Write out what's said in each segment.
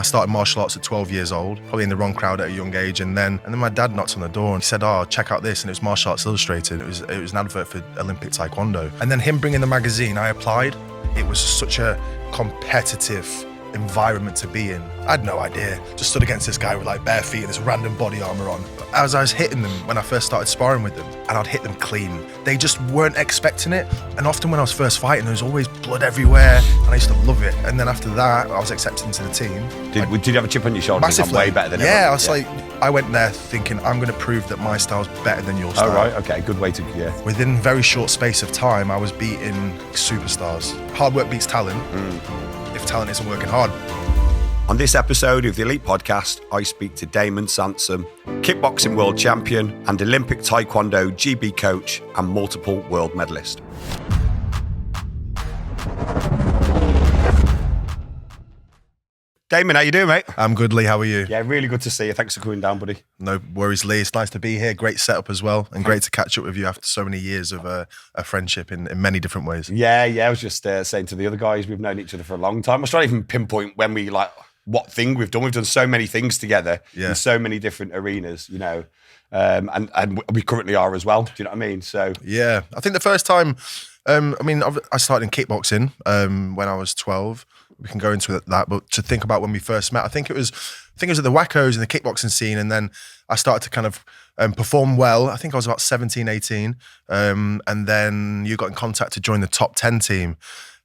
I started martial arts at 12 years old, probably in the wrong crowd at a young age, and then my dad knocked on the door and he said, "Oh, check out this," and it was Martial Arts Illustrated. It was an advert for Olympic Taekwondo. And then him bringing the magazine, I applied. It was such a competitive environment to be in. I had no idea. Just stood against this guy with like bare feet and this random body armor on. As I was hitting them when I first started sparring with them, and I'd hit them clean, they just weren't expecting it. And often when I was first fighting, there was always blood everywhere, and I used to love it. And then after that, I was accepted into the team. Did you have a chip on your shoulder? Massively. I'm way better than yeah, everyone. I was like, I went there thinking, I'm going to prove that my style's better than your style. Oh, right, okay, good way to, Within a very short space of time, I was beating superstars. Hard work beats talent, if talent isn't working hard. On this episode of the Elite Podcast, I speak to Damon Sansum, kickboxing world champion and Olympic Taekwondo GB coach and multiple world medalist. Damon, how you doing, mate? I'm good, Lee. How are you? Yeah, really good to see you. Thanks for coming down, buddy. No worries, Lee. It's nice to be here. Great setup as well, and great to catch up with you after so many years of a friendship in many different ways. Yeah. I was just saying to the other guys, we've known each other for a long time. I was trying to even pinpoint when we what thing we've done. We've done so many things together in so many different arenas, and we currently are as well. Do you know what I mean? So yeah, I think the first time, I started in kickboxing when I was 12. We can go into that, but to think about when we first met, I think it was at the Wackos in the kickboxing scene, and then I started to kind of perform well. I think I was about 17, 18, and then you got in contact to join the top 10 team.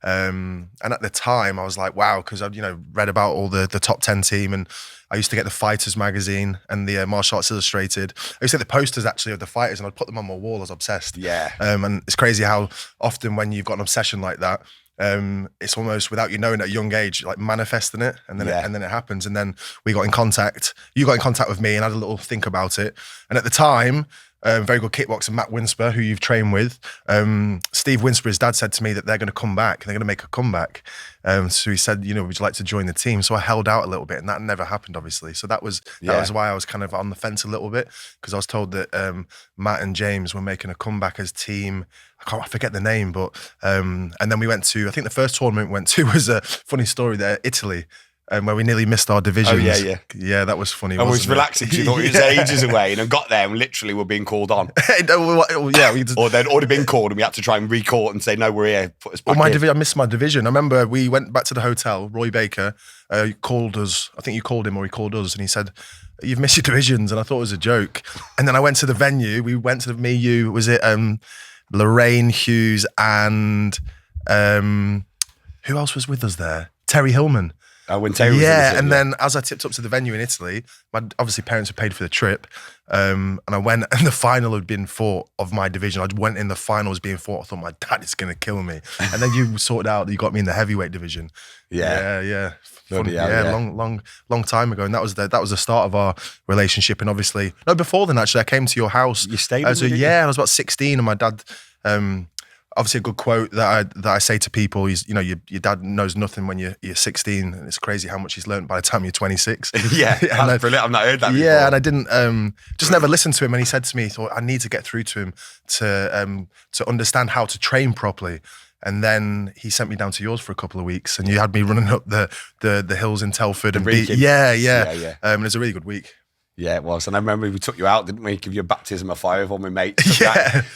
And at the time, I was like, wow, because I'd read about all the top 10 team, and I used to get the Fighters magazine and the Martial Arts Illustrated. I used to get the posters actually of the fighters, and I'd put them on my wall. I was obsessed. Yeah. And it's crazy how often when you've got an obsession like that, it's almost without you knowing at a young age, like manifesting it, and then it happens. And then we got in contact. You got in contact with me, and I had a little think about it. And at the time, very good kickboxer Matt Winsper, who you've trained with, Steve Winsper, his dad said to me that they're going to come back. They're going to make a comeback. So he said, would you like to join the team? So I held out a little bit, and that never happened, obviously. So that was why I was kind of on the fence a little bit, because I was told that Matt and James were making a comeback as team. I forget the name, but and then we went to, I think the first tournament we went to was a funny story there, Italy. Where we nearly missed our divisions. Oh, yeah, that was funny. I was relaxing because you thought it was ages away, and I got there and literally were being called on. Or they'd already been called, and we had to try and recall it and say, "No, we're here. Put us back in." I missed my division. I remember we went back to the hotel. Roy Baker called us. I think you called him or he called us, and he said, "You've missed your divisions," and I thought it was a joke. And then I went to the venue. We went to was it Lorraine Hughes and who else was with us there? Terry Hillman. When Terry was and then as I tipped up to the venue in Italy, my obviously parents had paid for the trip, and I went, and the final had been fought of my division. I went in, the final was being fought. I thought, my dad is going to kill me. And then you sorted out that you got me in the heavyweight division. Yeah. Long time ago, and that was the start of our relationship. And obviously, no, before then actually, I came to your house. You stayed with me? I was about 16, and my dad. Obviously, a good quote that I say to people is, your dad knows nothing when you're 16, and it's crazy how much he's learned by the time you're 26. That's brilliant. I've not heard that before. Yeah, and I didn't just never listen to him. And he said to me, I need to get through to him to understand how to train properly. And then he sent me down to yours for a couple of weeks, and you had me running up the hills in Telford. It was a really good week. Yeah, it was. And I remember we took you out, didn't we? Give you a baptism of fire with all my mates.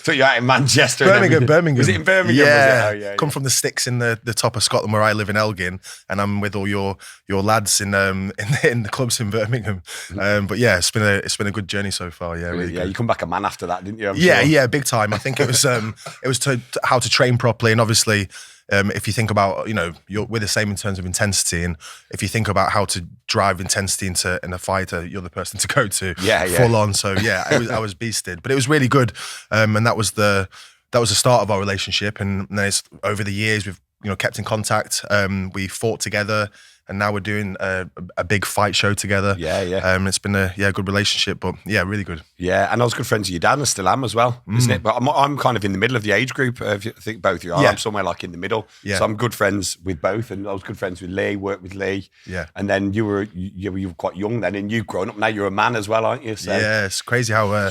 Took you out in Manchester. Birmingham. Was it in Birmingham? Yeah. Was it? Come from the sticks in the top of Scotland where I live in Elgin, and I'm with all your lads in the clubs in Birmingham. But yeah, it's been a good journey so far. Yeah, really good. You come back a man after that, didn't you? Yeah, big time. I think it was how to train properly, and obviously. If you think about, we're the same in terms of intensity, and if you think about how to drive intensity in a fighter, you're the person to go to, full on. So I was beasted, but it was really good, and that was the start of our relationship. And then it's over the years we've kept in contact. We fought together, and now we're doing a big fight show together. It's been a good relationship, but really good. Yeah, and I was good friends with your dad, and I still am as well, isn't it? But I'm kind of in the middle of the age group. I think both of you are. I'm somewhere like in the middle. Yeah. So I'm good friends with both, and I was good friends with Lee, worked with Lee. Yeah. And then you were quite young then, and you've grown up. Now you're a man as well, aren't you? So. Yeah, it's crazy how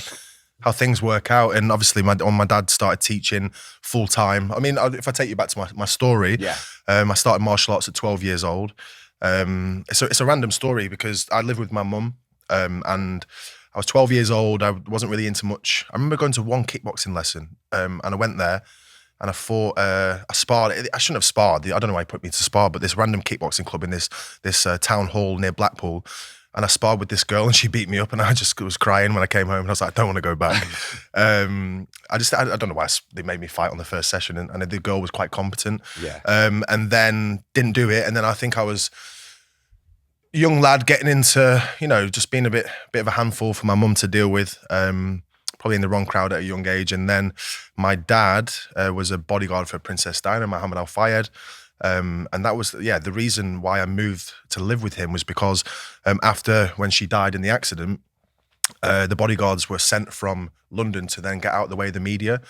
things work out. And obviously my dad started teaching full time. I mean, if I take you back to my story, I started martial arts at 12 years old. It's a random story because I live with my mum, and I was 12 years old. I wasn't really into much. I remember going to one kickboxing lesson, and I went there and I fought, I sparred. I shouldn't have sparred. I don't know why he put me to spar, but this random kickboxing club in this town hall near Blackpool. And I sparred with this girl and she beat me up and I just was crying when I came home and I was like, I don't want to go back. I don't know why they made me fight on the first session and the girl was quite competent. Yeah. And then didn't do it. And then I think I was a young lad getting into, just being a bit of a handful for my mum to deal with. Probably in the wrong crowd at a young age. And then my dad was a bodyguard for Princess Diana, Mohammed Al Fayed. And that was, the reason why I moved to live with him was because after when she died in the accident, the bodyguards were sent from London to then get out of the way of the media.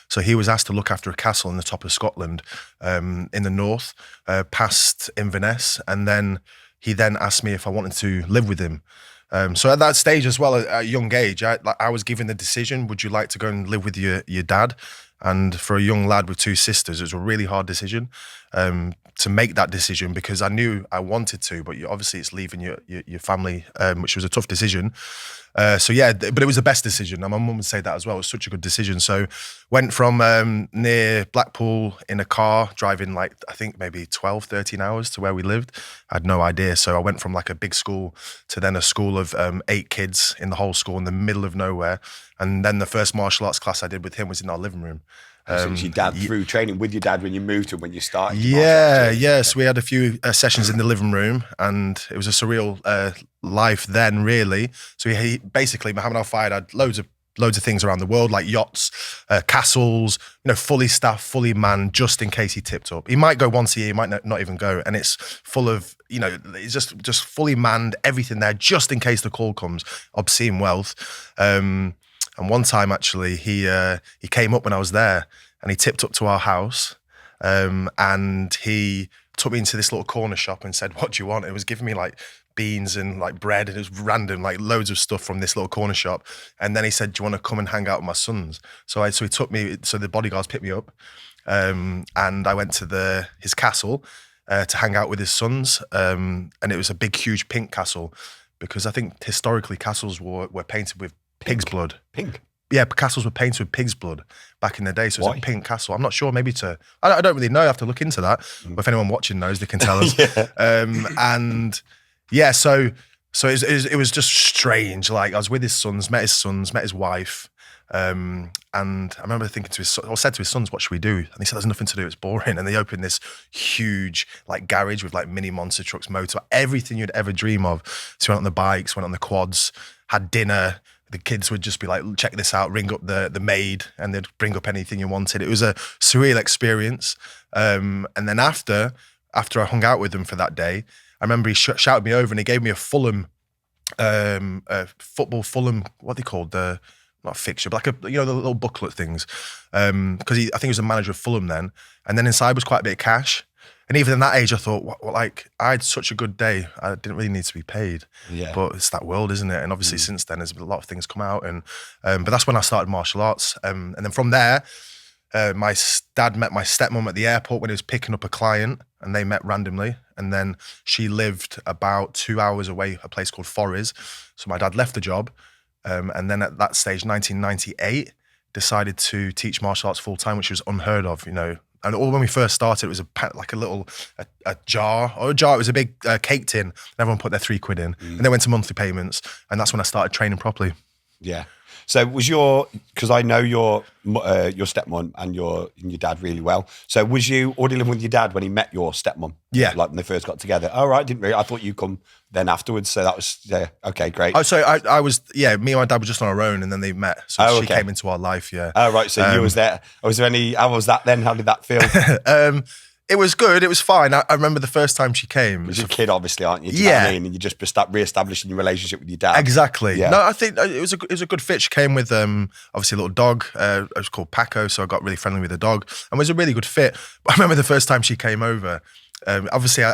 So he was asked to look after a castle in the top of Scotland, in the north, past Inverness. And then he then asked me if I wanted to live with him. So at that stage as well, at a young age, I was given the decision, would you like to go and live with your dad? And for a young lad with two sisters, it was a really hard decision to make that decision because I knew I wanted to, but obviously it's leaving your family, which was a tough decision. But it was the best decision. And my mum would say that as well. It was such a good decision. So went from near Blackpool in a car, driving I think maybe 12, 13 hours to where we lived. I had no idea. So I went from a big school to then a school of 8 kids in the whole school in the middle of nowhere. And then the first martial arts class I did with him was in our living room. So was your dad through training with your dad when you moved to when you started? So we had a few sessions in the living room and it was a surreal life then, really. So he basically, Mohammed Al Fayed had loads of things around the world, like yachts, castles, fully staffed, fully manned, just in case he tipped up. He might go once a year, he might not even go. And it's full of, it's just fully manned, everything there, just in case the call comes, obscene wealth. And one time, actually, he came up when I was there and he tipped up to our house and he took me into this little corner shop and said, what do you want? It was giving me beans and bread and it was random, loads of stuff from this little corner shop. And then he said, do you want to come and hang out with my sons? So he took me, so the bodyguards picked me up and I went to his castle to hang out with his sons. And it was a big, huge pink castle because I think historically castles were painted with pig's blood. Pink? Yeah, castles were painted with pig's blood back in the day. So it's a pink castle. I'm not sure, maybe I don't really know. I have to look into that. But if anyone watching knows, they can tell us. So it was just strange. I was with his sons, met his wife. And I remember thinking to said to his sons, what should we do? And he said, there's nothing to do, it's boring. And they opened this huge garage with mini monster trucks, motor, everything you'd ever dream of. So we went on the bikes, went on the quads, had dinner. The kids would just be check this out, ring up the maid, and they'd bring up anything you wanted. It was a surreal experience. And then after I hung out with them for that day, I remember he shouted me over and he gave me a Fulham, football Fulham, what they called, not a fixture, but the little booklet things. Because I think he was the manager of Fulham then. And then inside was quite a bit of cash. And even in that age, I thought, I had such a good day. I didn't really need to be paid. Yeah. But it's that world, isn't it? And obviously since then, there's been a lot of things come out. And but that's when I started martial arts. And then from there, my dad met my stepmom at the airport when he was picking up a client and they met randomly. And then she lived about 2 hours away, a place called Forres. So my dad left the job. And then at that stage, 1998, decided to teach martial arts full time, which was unheard of, And when we first started, it was a jar. It was a big cake tin. And everyone put their £3 in. And they went to monthly payments. And that's when I started training properly. Yeah. So because I know your stepmom and your dad really well. So was you already living with your dad when he met your stepmom? Yeah. When they first got together? Oh, right. I thought you come then afterwards. So that was, okay, great. Oh, so I was, me and my dad were just on our own and then they met. So she came into our life, yeah. Oh, right. So you was there. Was there how was that then? How did that feel? It was good. It was fine. I remember the first time she came. You're a kid, obviously, aren't you? Do you know what I mean? And you just re-establishing your relationship with your dad. Exactly. Yeah. No, I think it was a good fit. She came with obviously a little dog. It was called Paco, so I got really friendly with the dog, and it was a really good fit. But I remember the first time she came over. Obviously,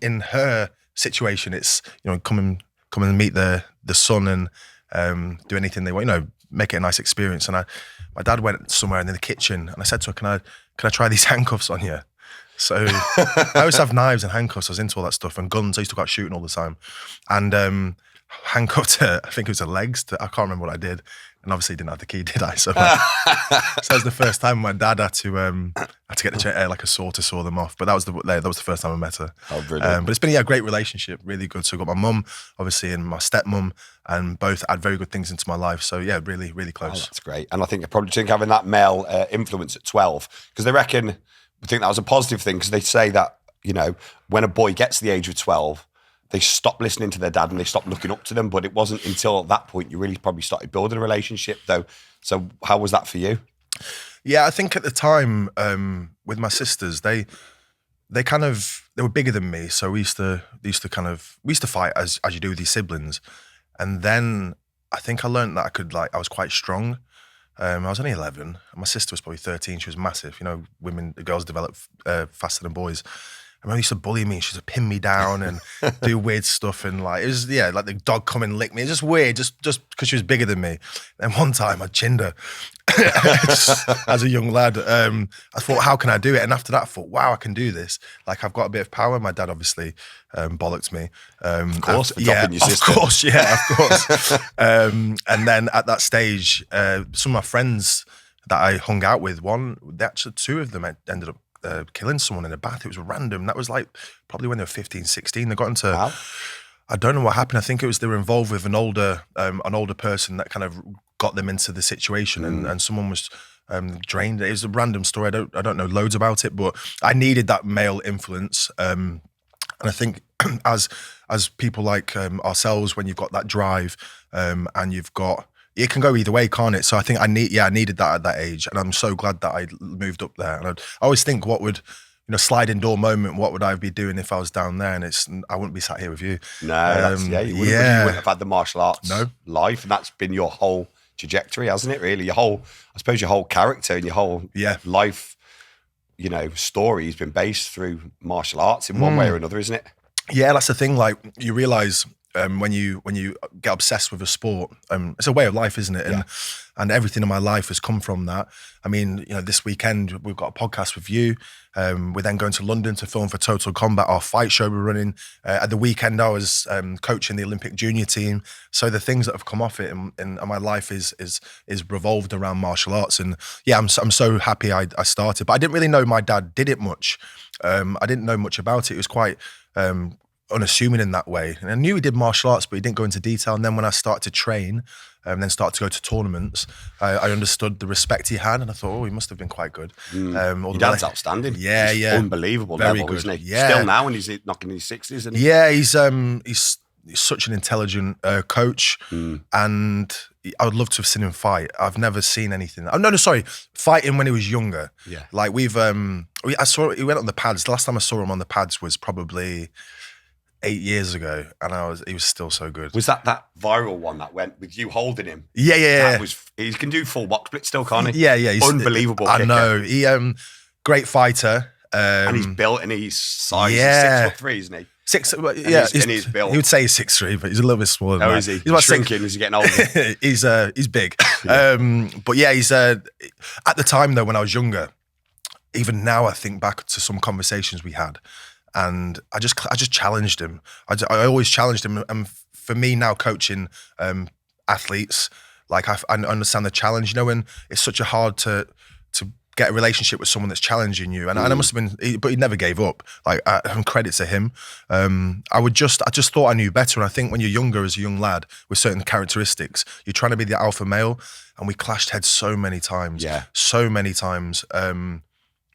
in her situation, it's come and meet the son and do anything they want. Make it a nice experience. And my dad went somewhere in the kitchen, and I said to her, "Can I try these handcuffs on you?" So I used to have knives and handcuffs. I was into all that stuff, and guns. I used to go out shooting all the time, and handcuffed I think it was her legs. I can't remember what I did, and obviously didn't have the key, did I? So, so that was the first time my dad had to get like a saw to saw them off. But that was the first time I met her. Oh, brilliant! But it's been a great relationship, really good. So I got my mum, obviously, and my stepmom, and both add very good things into my life. So yeah, really, really close. Oh, that's great. And I think I probably think having that male influence at 12, because they reckon, I think that was a positive thing, because they say that, you know, when a boy gets to the age of 12, they stop listening to their dad and they stop looking up to them. But it wasn't until that point you really probably started building a relationship, though. So how was that for you? Yeah, I think at the time with my sisters, they were bigger than me, so we used to fight as you do with your siblings, and then I think I learned that I was quite strong. I was only 11, and my sister was probably 13. She was massive. You know, girls develop faster than boys. I remember she used to bully me. She used to pin me down and do weird stuff, and like it was like the dog come and lick me. It's just weird, just because she was bigger than me. And one time I chinned her as a young lad. I thought, how can I do it? And after that, I thought, wow, I can do this. Like I've got a bit of power. My dad obviously bollocked me. Of course, yeah, your sister. Of course, yeah, of course. And then at that stage, some of my friends that I hung out with, two of them ended up killing someone in a bath. It was random. That was like probably when they were 15, 16. They got into, wow. I don't know what happened. I think it was they were involved with an older person that kind of got them into the situation, and someone was drained. It was a random story. I don't know loads about it, but I needed that male influence. And I think as people like ourselves, when you've got that drive and you've got, it can go either way, can't it? So I think I needed that at that age, and I'm so glad that I moved up there. And I always think, what would, sliding door moment, what would I be doing if I was down there? And I wouldn't be sat here with you. No, you wouldn't have had the martial arts life, and that's been your whole trajectory, hasn't it? Really, your whole character and your whole life, story has been based through martial arts in one way or another, isn't it? Yeah, that's the thing. Like you realise. When you get obsessed with a sport, it's a way of life, isn't it? And everything in my life has come from that. I mean, this weekend we've got a podcast with you. We're then going to London to film for Total Combat, our fight show we're running. At the weekend I was coaching the Olympic junior team. So the things that have come off it in my life is revolved around martial arts. And yeah, I'm so happy I started. But I didn't really know my dad did it much. I didn't know much about it. It was quite unassuming in that way. And I knew he did martial arts, but he didn't go into detail. And then when I started to train and then started to go to tournaments, I understood the respect he had, and I thought, he must have been quite good. Your dad's outstanding. Yeah, he's unbelievable very level, good. isn't he? Yeah. Still now, when he's knocking his 60s, isn't he? Yeah, he's such an intelligent coach, and I would love to have seen him fight. I've never seen anything. Oh, no, sorry, fighting when he was younger. Yeah, like he went on the pads. The last time I saw him on the pads was probably 8 years ago, and he was still so good. Was that viral one that went with you holding him? Yeah. He can do full box split still, can't he? Yeah. He's unbelievable. I know. He great fighter. And he's built, and he's size. Yeah. He's 6'3", isn't he? And he's built. He would say he's 6'3", but he's a little bit smaller than that. Is he? He's shrinking as he's getting older. He's big. But yeah, he's at the time though, when I was younger, even now I think back to some conversations we had, and I just challenged him. I always challenged him, and for me now coaching athletes, like I understand the challenge. And it's such hard to get a relationship with someone that's challenging you, and I must have been, but he never gave up. Like credit to him. I just thought I knew better, and I think when you're younger, as a young lad with certain characteristics, you're trying to be the alpha male, and we clashed heads so many times. Yeah, so many times.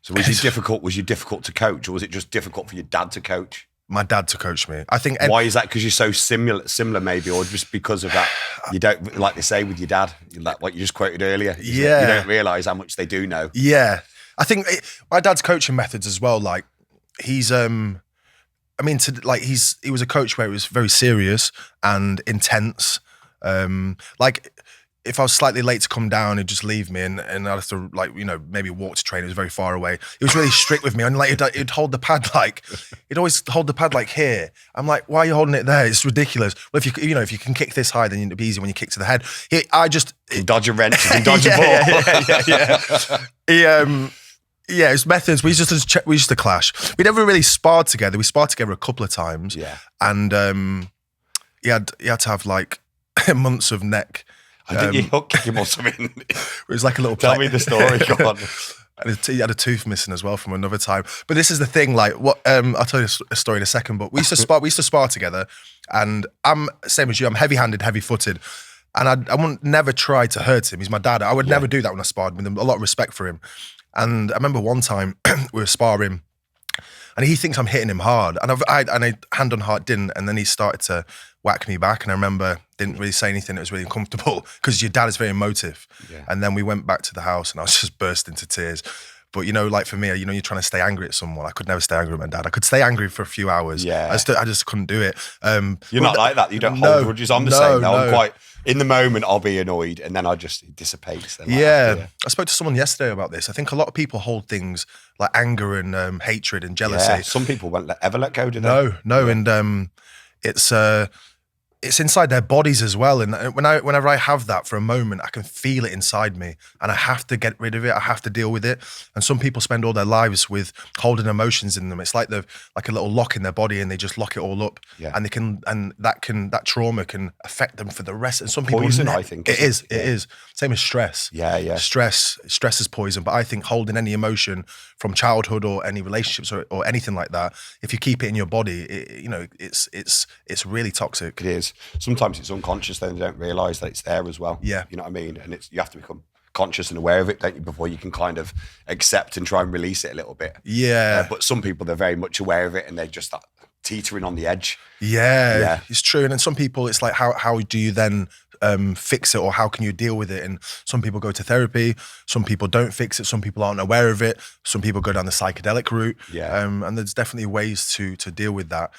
So was you difficult to coach, or was it just difficult for your dad to coach? My dad to coach me. I think. Why is that? Because you're so similar maybe, or just because of that? You don't, like they say with your dad, like what you just quoted earlier. You don't realise how much they do know. Yeah, I think my dad's coaching methods as well. Like he's, he was a coach where it was very serious and intense. Like if I was slightly late to come down, he'd just leave me, and I'd have to maybe walk to train. It was very far away. He was really strict with me, and he'd hold the pad he'd always hold the pad here. I'm like, why are you holding it there? It's ridiculous. Well, if you can kick this high, then it'd be easy when you kick to the head. You can dodge a wrench, you can dodge a ball. Yeah. Yeah, it was methods. We used to clash. We never really sparred together. We sparred together a couple of times. Yeah. And he had to have like months of neck. I think you hook him or something. It was like a little. Tell me the story. Go on. And he had a tooth missing as well from another time. But this is the thing, like what I'll tell you a story in a second. But we used to spar together, and I'm same as you. I'm heavy-handed, heavy-footed, and I would never try to hurt him. He's my dad. I would never do that when I sparred with him. A lot of respect for him. And I remember one time we were sparring, and he thinks I'm hitting him hard, and I hand on heart didn't, and then he started to whack me back, and I remember didn't really say anything. It was really uncomfortable because your dad is very emotive. Yeah. And then we went back to the house, and I was just burst into tears. But you know, like for me, you know, you're trying to stay angry at someone. I could never stay angry at my dad. I could stay angry for a few hours. Yeah, I just couldn't do it. You're not like that. You don't hold grudges. I'm the same. No. I'm quite in the moment. I'll be annoyed, and then it dissipates. Then I spoke to someone yesterday about this. I think a lot of people hold things like anger and hatred and jealousy. Yeah, some people won't ever let go, do they? No, and it's inside their bodies as well. And whenever I have that for a moment, I can feel it inside me, and I have to get rid of it. I have to deal with it. And some people spend all their lives with holding emotions in them. It's like a little lock in their body, and they just lock it all up. Yeah. And that trauma can affect them for the rest. And some people, poison, I think. It is. Same as stress. Yeah. Stress is poison. But I think holding any emotion from childhood or any relationships or anything like that, if you keep it in your body, it's really toxic. It is. Sometimes it's unconscious, then they don't realise that it's there as well. Yeah. You know what I mean? And you have to become conscious and aware of it, don't you, before you can kind of accept and try and release it a little bit. Yeah. But some people, they're very much aware of it, and they're just teetering on the edge. Yeah, it's true. And then some people, it's like, how do you then fix it, or how can you deal with it? And some people go to therapy, some people don't fix it, some people aren't aware of it, some people go down the psychedelic route. Yeah. And there's definitely ways to deal with that.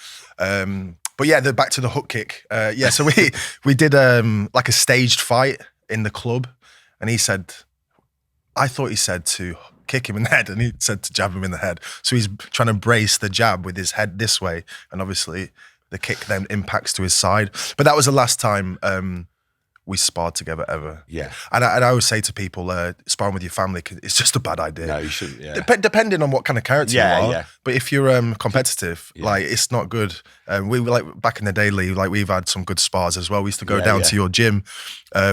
But yeah, back to the hook kick. So we did like a staged fight in the club, and I thought he said to kick him in the head, and he said to jab him in the head. So he's trying to brace the jab with his head this way, and obviously the kick then impacts to his side. But that was the last time we sparred together ever. Yeah. And I always say to people, sparring with your family, it's just a bad idea. No, you shouldn't, yeah. Depending on what kind of character you are. Yeah. But if you're competitive, like, it's not good. We were like, back in the day, Lee, like, we've had some good spars as well. We used to go down to your gym. I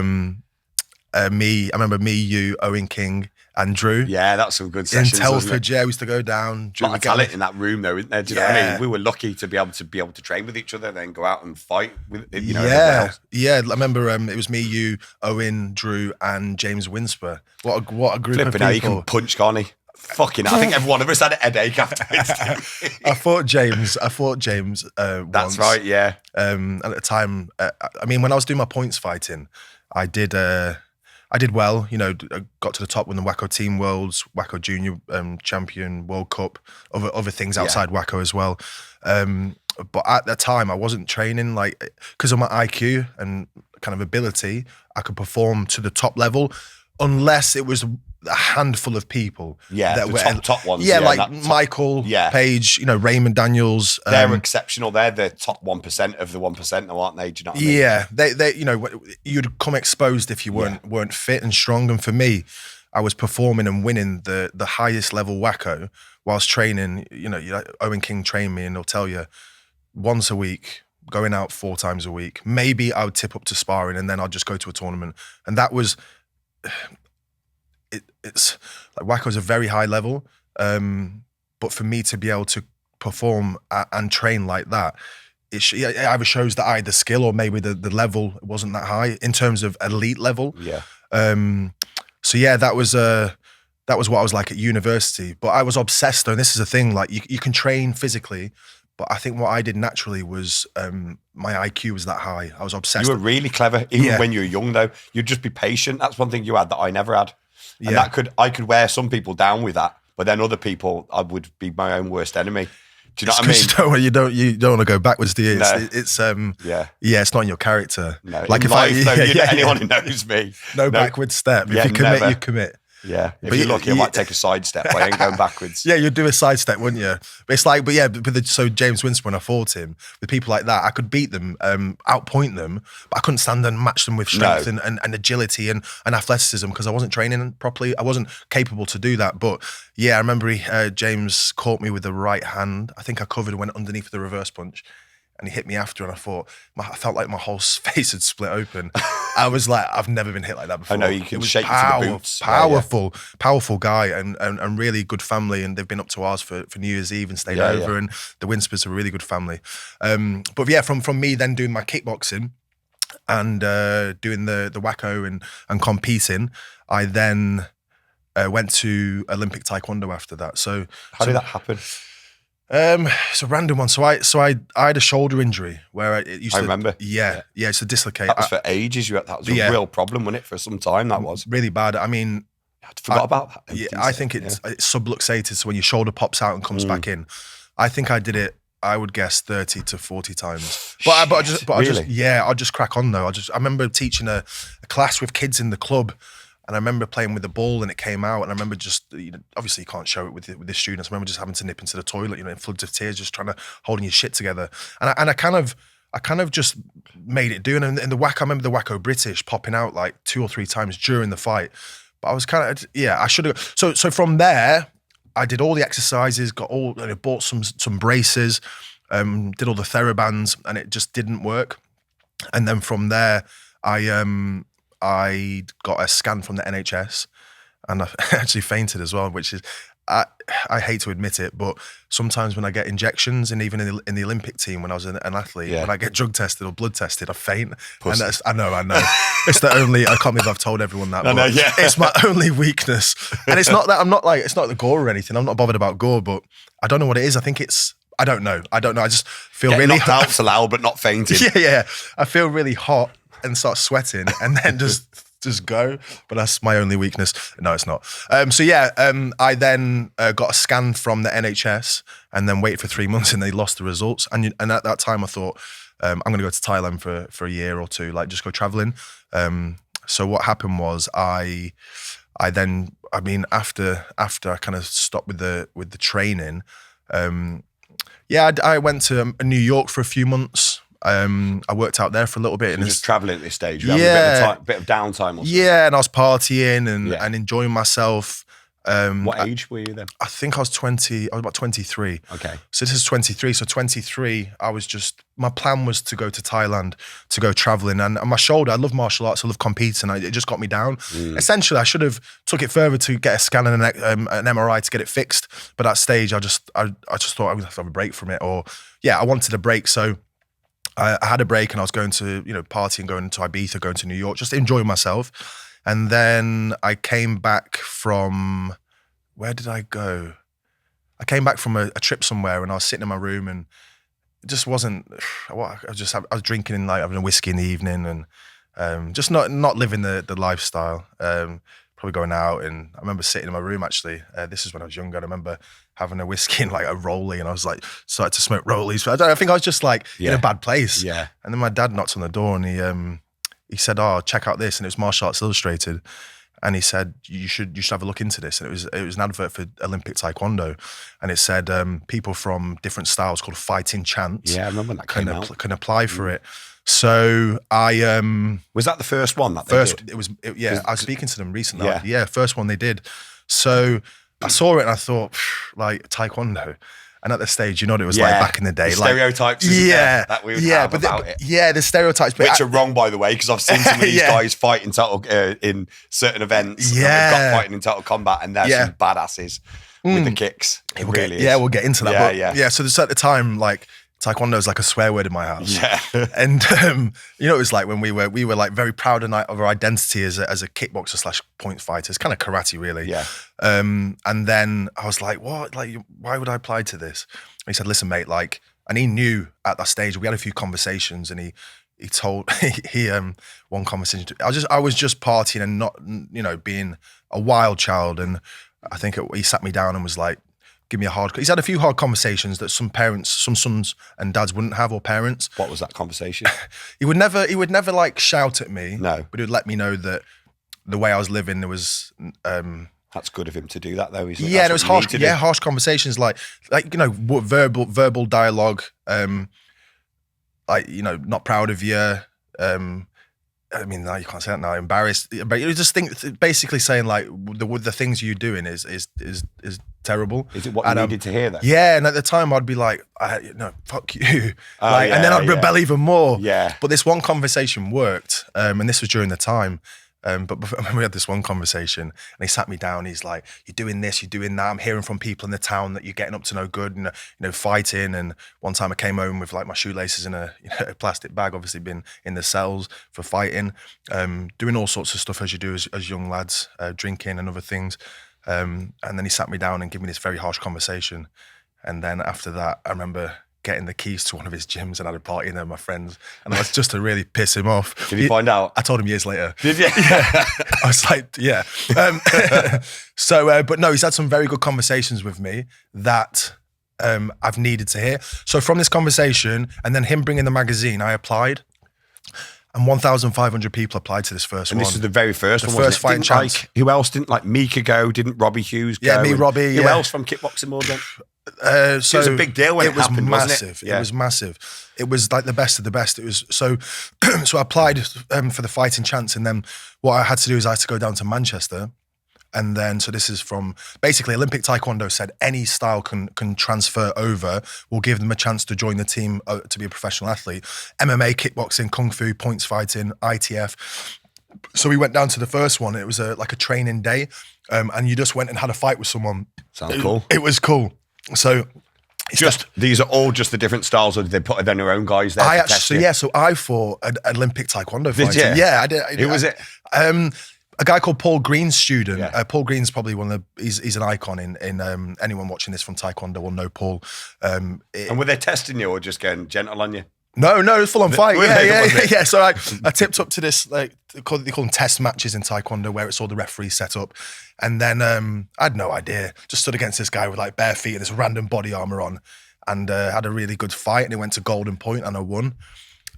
remember me, you, Owen King, and Drew. Yeah, that's some good sessions. In Telford, we used to go down. A lot of talent in that room, though, isn't there? Do you know what I mean? We were lucky to be able to train with each other, then go out and fight with, you know. Yeah. I remember it was me, you, Owen, Drew, and James Winsper. What a group of people. Now you can punch, can't he? Fucking, I think every one of us had a headache afterwards. I fought James. That's once. right, yeah. And at the time, I mean, when I was doing my points fighting, I did well, you know, I got to the top, won the WACO Team Worlds, WACO Junior Champion, World Cup, other things outside WACO as well. But at that time, I wasn't training, like, because of my IQ and kind of ability, I could perform to the top level, unless it was a handful of people. Yeah, that the top ones. Yeah, like Michael, Page, you know, Raymond Daniels. They're exceptional. They're the top 1% of the 1%, though, aren't they? Do you know what I mean? Yeah, they, you know, you'd come exposed if you weren't fit and strong. And for me, I was performing and winning the highest level WACO whilst training. You know, Owen King trained me, and he'll tell you, once a week, going out 4 times a week. Maybe I would tip up to sparring, and then I'd just go to a tournament. And that was... It's like WACO's a very high level, but for me to be able to perform and train like that, it either shows that I had the skill, or maybe the level wasn't that high in terms of elite level. Yeah. So yeah, that was what I was like at university. But I was obsessed, though. And this is the thing: like, you can train physically, but I think what I did naturally was my IQ was that high. I was obsessed. You were really clever, even when you were young, though. You'd just be patient. That's one thing you had that I never had. And I could wear some people down with that, but then other people, I would be my own worst enemy. Do you know what I mean? You don't want to go backwards, do you? No. It's it's not in your character. No, like anyone who knows me, no backward step. If you commit, never. you commit. Yeah, if you're lucky, I might take a sidestep. I ain't going backwards. Yeah, you'd do a sidestep, wouldn't you? But it's like, so James Winston, when I fought him, with people like that, I could beat them, outpoint them, but I couldn't stand and match them with strength and agility and athleticism because I wasn't training properly. I wasn't capable to do that. But yeah, I remember James caught me with the right hand. I think I covered and went underneath the reverse punch. And he hit me after, and I felt like my whole face had split open. I was like, I've never been hit like that before. I know, you can shake you to the boots. Powerful guy, and really good family. And they've been up to ours for New Year's Eve and stayed over. And the Winspers are a really good family. But yeah, from me then doing my kickboxing and doing the wacko and competing, I then went to Olympic Taekwondo after that. So how did that happen? It's a random one. So I had a shoulder injury where I remember. Yeah, it's a dislocate. That was for ages. That was a real problem, wasn't it? For some time, that was really bad. I mean, I forgot about that. Yeah, I think it's subluxated. So when your shoulder pops out and comes back in, I think I did it. I would guess 30 to 40 times. I just crack on though. I remember teaching a class with kids in the club. And I remember playing with the ball and it came out. And I remember just, obviously you can't show it with the students. I remember just having to nip into the toilet, in floods of tears, just trying to holding your shit together. And I kind of just made it do. And in the whack, I remember the wacko British popping out like 2 or 3 times during the fight. But I was kind of, I should have. So from there, I did all the exercises, bought some braces, did all the TheraBands, and it just didn't work. And then from there, I got a scan from the NHS and I actually fainted as well, which is, I hate to admit it, but sometimes when I get injections and even in the Olympic team, when I was an athlete, when I get drug tested or blood tested, I faint. Pussy. And I know. It's the only, I can't believe I've told everyone that, but it's my only weakness. And it's not that it's not the gore or anything. I'm not bothered about gore, but I don't know what it is. I think I don't know. I just feel really knocked out's allowed, but not fainting. Yeah. I feel really hot and start sweating and then just go. But that's my only weakness. No, it's not. I then got a scan from the NHS and then waited for 3 months and they lost the results. And at that time I thought, I'm going to go to Thailand for a year or two, like just go traveling. So what happened was after I kind of stopped with the training, I went to New York for a few months. I worked out there for a little bit. So and just traveling at this stage. You having a bit of downtime or something. Yeah, and I was partying and enjoying myself. What age were you then? I think I was about 23. Okay. So this is 23. So 23, my plan was to go to Thailand, to go traveling. And my shoulder, I love martial arts, I love competing. It just got me down. Essentially, I should have took it further to get a scan and an MRI to get it fixed. But at that stage, I just thought I would have to have a break from it. I wanted a break. So I had a break and I was going to, party and going to Ibiza, going to New York, just enjoying myself. And then I came back from, where did I go? I came back from a trip somewhere and I was sitting in my room and it just wasn't, I was drinking and like having a whiskey in the evening and just not living the lifestyle. Probably going out, and I remember sitting in my room actually. This is when I was younger. I remember having a whiskey and like a rollie, and I was like started to smoke rollies. But I think I was just like in a bad place. Yeah. And then my dad knocked on the door and he said, "Oh, check out this," and it was Martial Arts Illustrated. And he said, you should have a look into this. And it was an advert for Olympic Taekwondo, and it said people from different styles called Fighting Chance. Yeah, I remember that can apply for it. So I was that the first one that first they did? I was speaking to them recently. Yeah, first one they did. So I saw it and I thought, like Taekwondo. And at the stage, what it was like back in the day. The stereotypes, that we would have about it. Yeah, the stereotypes. Which are wrong, by the way, because I've seen some of these guys fight in in certain events. Yeah. They've got fighting in Total Combat and they're some badasses with the kicks. It really is. Yeah, we'll get into that. Yeah, so at the time, like, Taekwondo is like a swear word in my house. Yeah. And it was like when we were like very proud of our identity as a kickboxer / point fighter. It's kind of karate really. Yeah. And then I was like, what? Like, why would I apply to this? And he said, listen, mate, like, and he knew at that stage, we had a few conversations and he told one conversation. I was just partying and not, being a wild child. And I think he sat me down and was like, give me a hard. He's had a few hard conversations that some sons and dads wouldn't have, or parents. What was that conversation? He would never like shout at me. No, but he would let me know that the way I was living, there was. That's good of him to do that, though. Isn't it? Yeah, there was harsh. Yeah, harsh conversations, like verbal dialogue. Like, not proud of you. I mean, no, you can't say that now. Embarrassed, but you just think, basically saying like the things you're doing is terrible. Is it what you needed to hear then? Yeah, and at the time I'd be like, fuck you, and then I'd rebel even more. Yeah. But this one conversation worked, and this was during the time. But we had this one conversation, and he sat me down. He's like, "You're doing this, you're doing that. I'm hearing from people in the town that you're getting up to no good, and fighting." And one time I came home with like my shoelaces in a plastic bag, obviously been in the cells for fighting, doing all sorts of stuff as you do as young lads, drinking and other things. And then he sat me down and gave me this very harsh conversation. And then after that, I remember getting the keys to one of his gyms and had a party in there with my friends, and that was just to really piss him off. Did he find out? I told him years later. Did you? Yeah. I was like, yeah. But no, he's had some very good conversations with me that I've needed to hear. So from this conversation and then him bringing the magazine, I applied. And 1,500 people applied to this first one. And this is the very first one, first fighting chance. Like, who else didn't? Like Mika go? Didn't Robbie Hughes go? Yeah, me, Robbie. Who else from kickboxing more than? So it was a big deal when it happened, massive. Wasn't it? Yeah. It was massive. It was like the best of the best. It was so I applied for the fighting chance, and then what I had to do is I had to go down to Manchester. And then, so this is from, basically Olympic Taekwondo said any style can transfer over. We'll give them a chance to join the team to be a professional athlete. MMA, kickboxing, kung fu, points fighting, ITF. So we went down to the first one. It was like a training day, and you just went and had a fight with someone. Sounds cool. It was cool. So these are all just the different styles, or did they put their own guys there? So I fought an Olympic Taekwondo fighter. Did you? Yeah, I did. Who was it? A guy called Paul Green's student. Yeah. Paul Green's probably one of the, he's an icon in anyone watching this from Taekwondo will know Paul. And were they testing you or just going gentle on you? No, it was full on fight. Yeah. So I tipped up to this, like, they call them test matches in Taekwondo, where it's all the referees set up. And then I had no idea. Just stood against this guy with like bare feet and this random body armor on, and had a really good fight. And it went to golden point, and I won.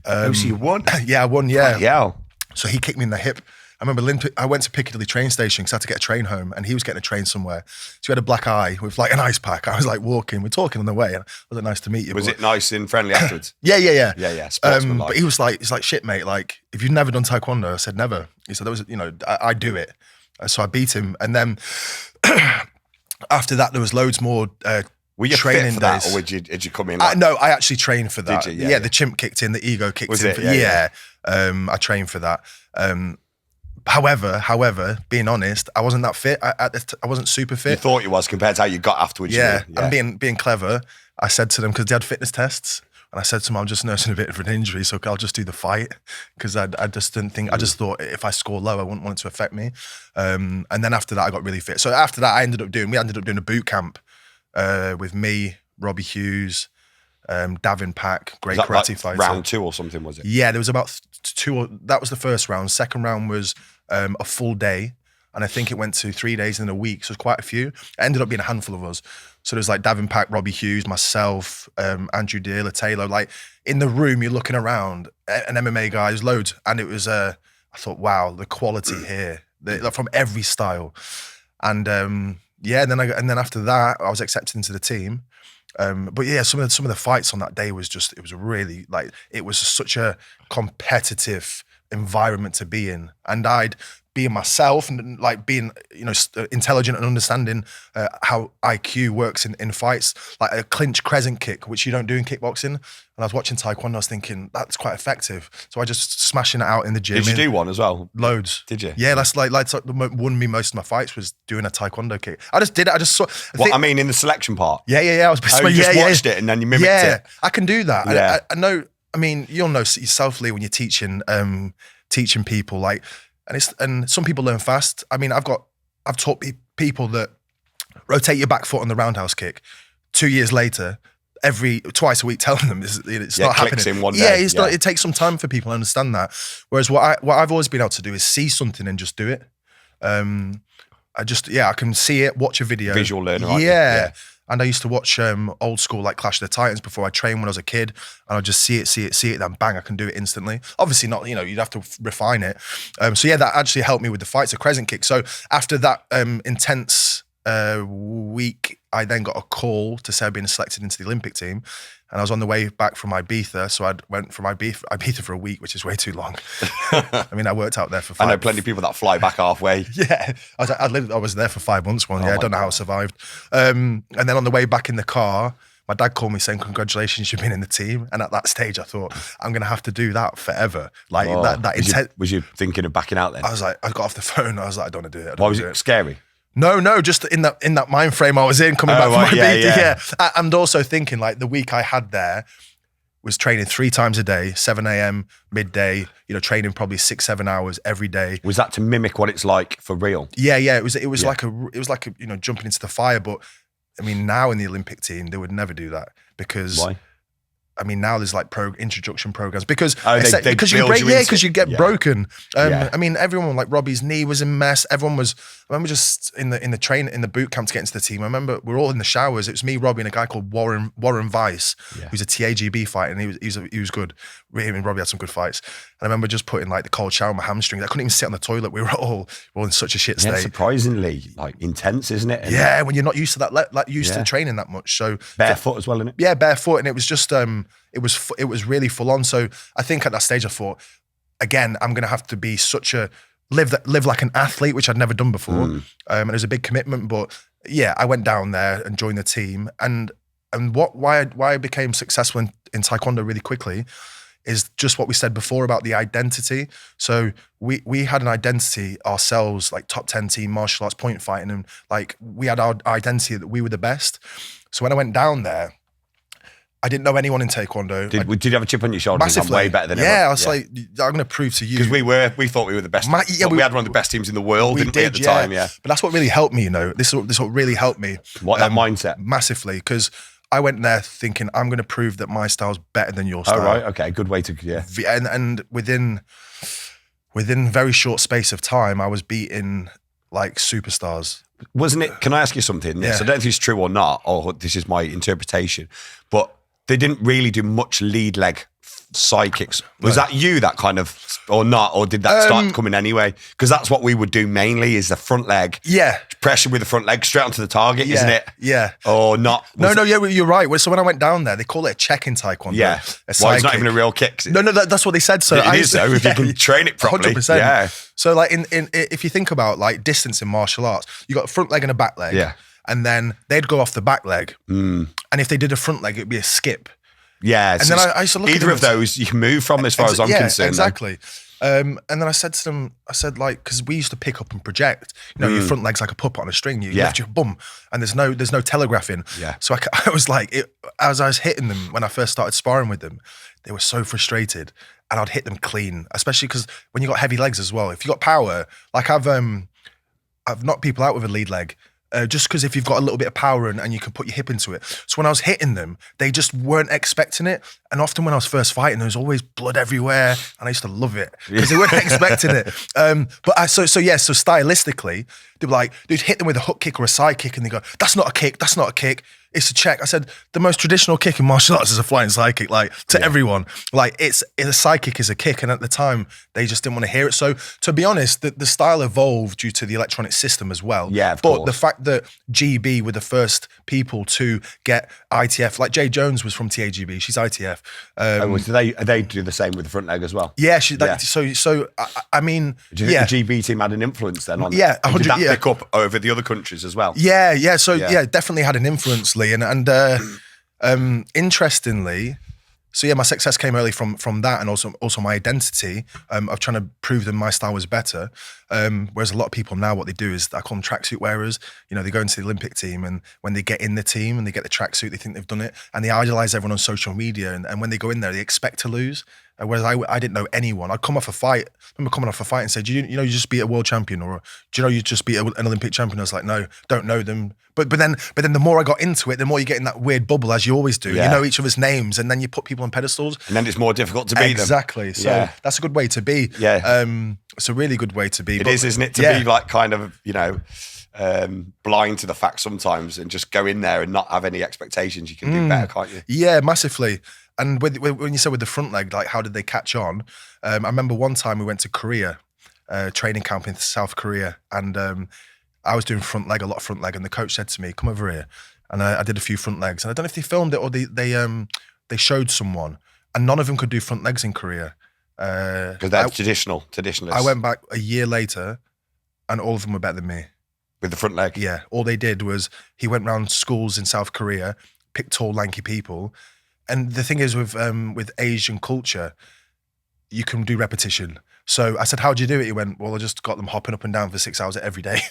So you won? Yeah, I won. Yeah. Yeah. So he kicked me in the hip. I remember I went to Piccadilly train station because I had to get a train home, and he was getting a train somewhere. So he had a black eye with like an ice pack. I was like walking, we're talking on the way. And it was nice to meet you. Was it nice and friendly afterwards? Yeah. Yeah. Sportsmanlike. But he was like, shit, mate. Like, if you've never done Taekwondo, I said never. He said, I do it. So I beat him, and then after that, there was loads more. Were you training fit for that, days. or did you come in? No, I actually trained for that. Did you? Yeah, the chimp kicked in, the ego kicked was in. It? I trained for that. However, being honest, I wasn't that fit. I wasn't super fit. You thought you was compared to how you got afterwards. Yeah, and being clever, I said to them, because they had fitness tests, and I said to them, I'm just nursing a bit of an injury, so I'll just do the fight, because I just didn't think, I just thought if I score low, I wouldn't want it to affect me. And then after that, I got really fit. So after that, we ended up doing a boot camp with me, Robbie Hughes, Davin Pack, great karate fighter. Round 2 or something, was it? Yeah, there was about that was the first round. Second round was a full day, and I think it went to 3 days and a week, so it was quite a few. It ended up being a handful of us. So there's like Davin Pack, Robbie Hughes, myself, Andrew Dealer, Taylor. Like in the room, you're looking around, an MMA guy, there's loads, and it was I thought, wow, the quality here, like from every style. And and then after that, I was accepted into the team. But yeah, some of the fights on that day was just, it was really like, it was such a competitive environment to be in, and I'd being myself and like being intelligent and understanding how IQ works in fights, like a clinch crescent kick, which you don't do in kickboxing. And I was watching Taekwondo, I was thinking that's quite effective, so I just smashing it out in the gym. Did you do one as well? Loads. Did you? Yeah, that's like won me most of my fights was doing a Taekwondo kick. I just did it. I just saw. I mean, in the selection part. Yeah. I was. You just watched it and then you mimicked it. I can do that. Yeah. I know. I mean, you'll know yourself, Lee, when you're teaching people, like, and some people learn fast. I mean, I've taught people that rotate your back foot on the roundhouse kick. 2 years later, twice a week, telling them it's not happening. In one day. Yeah, it takes some time for people to understand that. Whereas what I've always been able to do is see something and just do it. I can see it, watch a video. Visual learner. Yeah. And I used to watch old school like Clash of the Titans before I trained when I was a kid, and I'd just see it, then bang, I can do it instantly. Obviously not, you'd have to refine it. So yeah, that actually helped me with the fights, a crescent kick. So after that intense week, I then got a call to say I'd been selected into the Olympic team, and I was on the way back from Ibiza. So I went from Ibiza for a week, which is way too long. I mean, I worked out there for 5 I know plenty of people that fly back halfway. Yeah, I was there for 5 months. I don't know how I survived. And then on the way back in the car, my dad called me saying, "Congratulations, you've been in the team." And at that stage, I thought, I'm going to have to do that forever. Like that intense. Was you thinking of backing out then? I was like, I got off the phone. I was like, I don't want to do it. Why was it scary? No, just in that mind frame I was in, coming back from Ibiza. Yeah. And also thinking like the week I had there was training 3 times a day, 7 a.m, midday, training probably 6-7 hours every day. Was that to mimic what it's like for real? Yeah. It was like jumping into the fire. But I mean, now in the Olympic team, they would never do that because why? I mean, now there's like introduction programs because you get broken. I mean, everyone, like Robbie's knee was a mess. Everyone was. I remember just in the boot camp to get into the team. I remember we were all in the showers. It was me, Robbie, and a guy called Warren Weiss, who's a TAGB fighter, and he was good. Him and Robbie had some good fights. And I remember just putting like the cold shower on my hamstrings. I couldn't even sit on the toilet. We were all in such a shit state. Surprisingly, like intense, isn't it? Yeah, when you're not used to that, used to training that much. So barefoot as well, isn't it? Yeah, barefoot, and it was just it was really full on. So I think at that stage I thought, again, I'm going to have to be live like an athlete, which I'd never done before. And it was a big commitment, but yeah, I went down there and joined the team. And why I became successful in Taekwondo really quickly is just what we said before about the identity. So we had an identity ourselves, like top 10 team, martial arts, point fighting, and like we had our identity that we were the best. So when I went down there, I didn't know anyone in Taekwondo. Did you have a chip on your shoulder? Massively. I'm way better than everyone. everyone. I was like, I'm going to prove to you. Because we thought we were the best. We had one of the best teams in the world, didn't we, at the time? Yeah. But that's what really helped me, This what really helped me. That mindset? Massively, because I went there thinking, I'm going to prove that my style's better than your style. Oh, right. Okay. Good way to, And within very short space of time, I was beating like superstars. Wasn't it? Can I ask you something? Yeah. So I don't know if it's true or not, or this is my interpretation, but they didn't really do much lead leg side kicks. Was that you that kind of, or not, or did that start coming anyway? Because that's what we would do mainly is the front leg. Yeah. Pressure with the front leg straight onto the target, isn't it? Yeah. Or not? You're right. So when I went down there, they call it a check in Taekwondo. Yeah. Well, it's not even a real kick. No, that's what they said. So it is though, if you can train it properly. 100%. Yeah. So like if you think about like distance in martial arts, you got a front leg and a back leg. Yeah. And then they'd go off the back leg. And if they did a front leg, it'd be a skip. Yeah, and then I used to look either of those you can move from as far as I'm concerned. Exactly. And then I said to them, like, because we used to pick up and project. Your front leg's like a puppet on a string. You lift your bum, and there's no telegraphing. Yeah. So I was like, as I was hitting them when I first started sparring with them, they were so frustrated, and I'd hit them clean, especially because when you got heavy legs as well. If you got power, like I've knocked people out with a lead leg. Just because if you've got a little bit of power and you can put your hip into it. So when I was hitting them, they just weren't expecting it. And often when I was first fighting, there was always blood everywhere. And I used to love it because they weren't expecting it. So stylistically, they'd be like, they'd hit them with a hook kick or a side kick and they go, that's not a kick, that's not a kick. It's a check. I said, the most traditional kick in martial arts is a flying side kick, like to everyone. Like it's a side kick is a kick. And at the time, they just didn't want to hear it. So to be honest, the style evolved due to the electronic system as well. Yeah, of course. But the fact that GB were the first people to get ITF, like Jay Jones was from TAGB, she's ITF. They do the same with the front leg as well? Yeah. So I mean, do you think the GB team had an influence then on that? Did that pick up over the other countries as well? Yeah. So definitely had an influence, Lee. And interestingly, so yeah, my success came early from that, and also my identity of trying to prove that my style was better. Whereas a lot of people now, what they do is, I call them tracksuit wearers. They go into the Olympic team, and when they get in the team and they get the tracksuit, they think they've done it, and they idolize everyone on social media. And when they go in there, they expect to lose. Whereas I didn't know anyone. I'd come off a fight. I remember coming off a fight and said, you just beat a world champion, or do you know you just beat an Olympic champion? I was like, no, don't know them. But then the more I got into it, the more you get in that weird bubble, as you always do. Yeah. You know each other's names, and then you put people on pedestals. And then it's more difficult to beat them. Exactly. So that's a good way to be. Yeah. It's a really good way to be. It is, isn't it? To be like kind of, blind to the fact sometimes and just go in there and not have any expectations. You can do better, can't you? Yeah, massively. And when you said with the front leg, like how did they catch on? I remember one time we went to Korea, training camp in South Korea, and I was doing front leg, a lot of front leg, and the coach said to me, "Come over here," and I did a few front legs, and I don't know if they filmed it or they showed someone, and none of them could do front legs in Korea. Because they're traditionalists. I went back a year later, and all of them were better than me. With the front leg? Yeah. All they did was he went around schools in South Korea, picked tall, lanky people. And the thing is with Asian culture, you can do repetition. So I said, how'd you do it? He went, well, I just got them hopping up and down for 6 hours every day.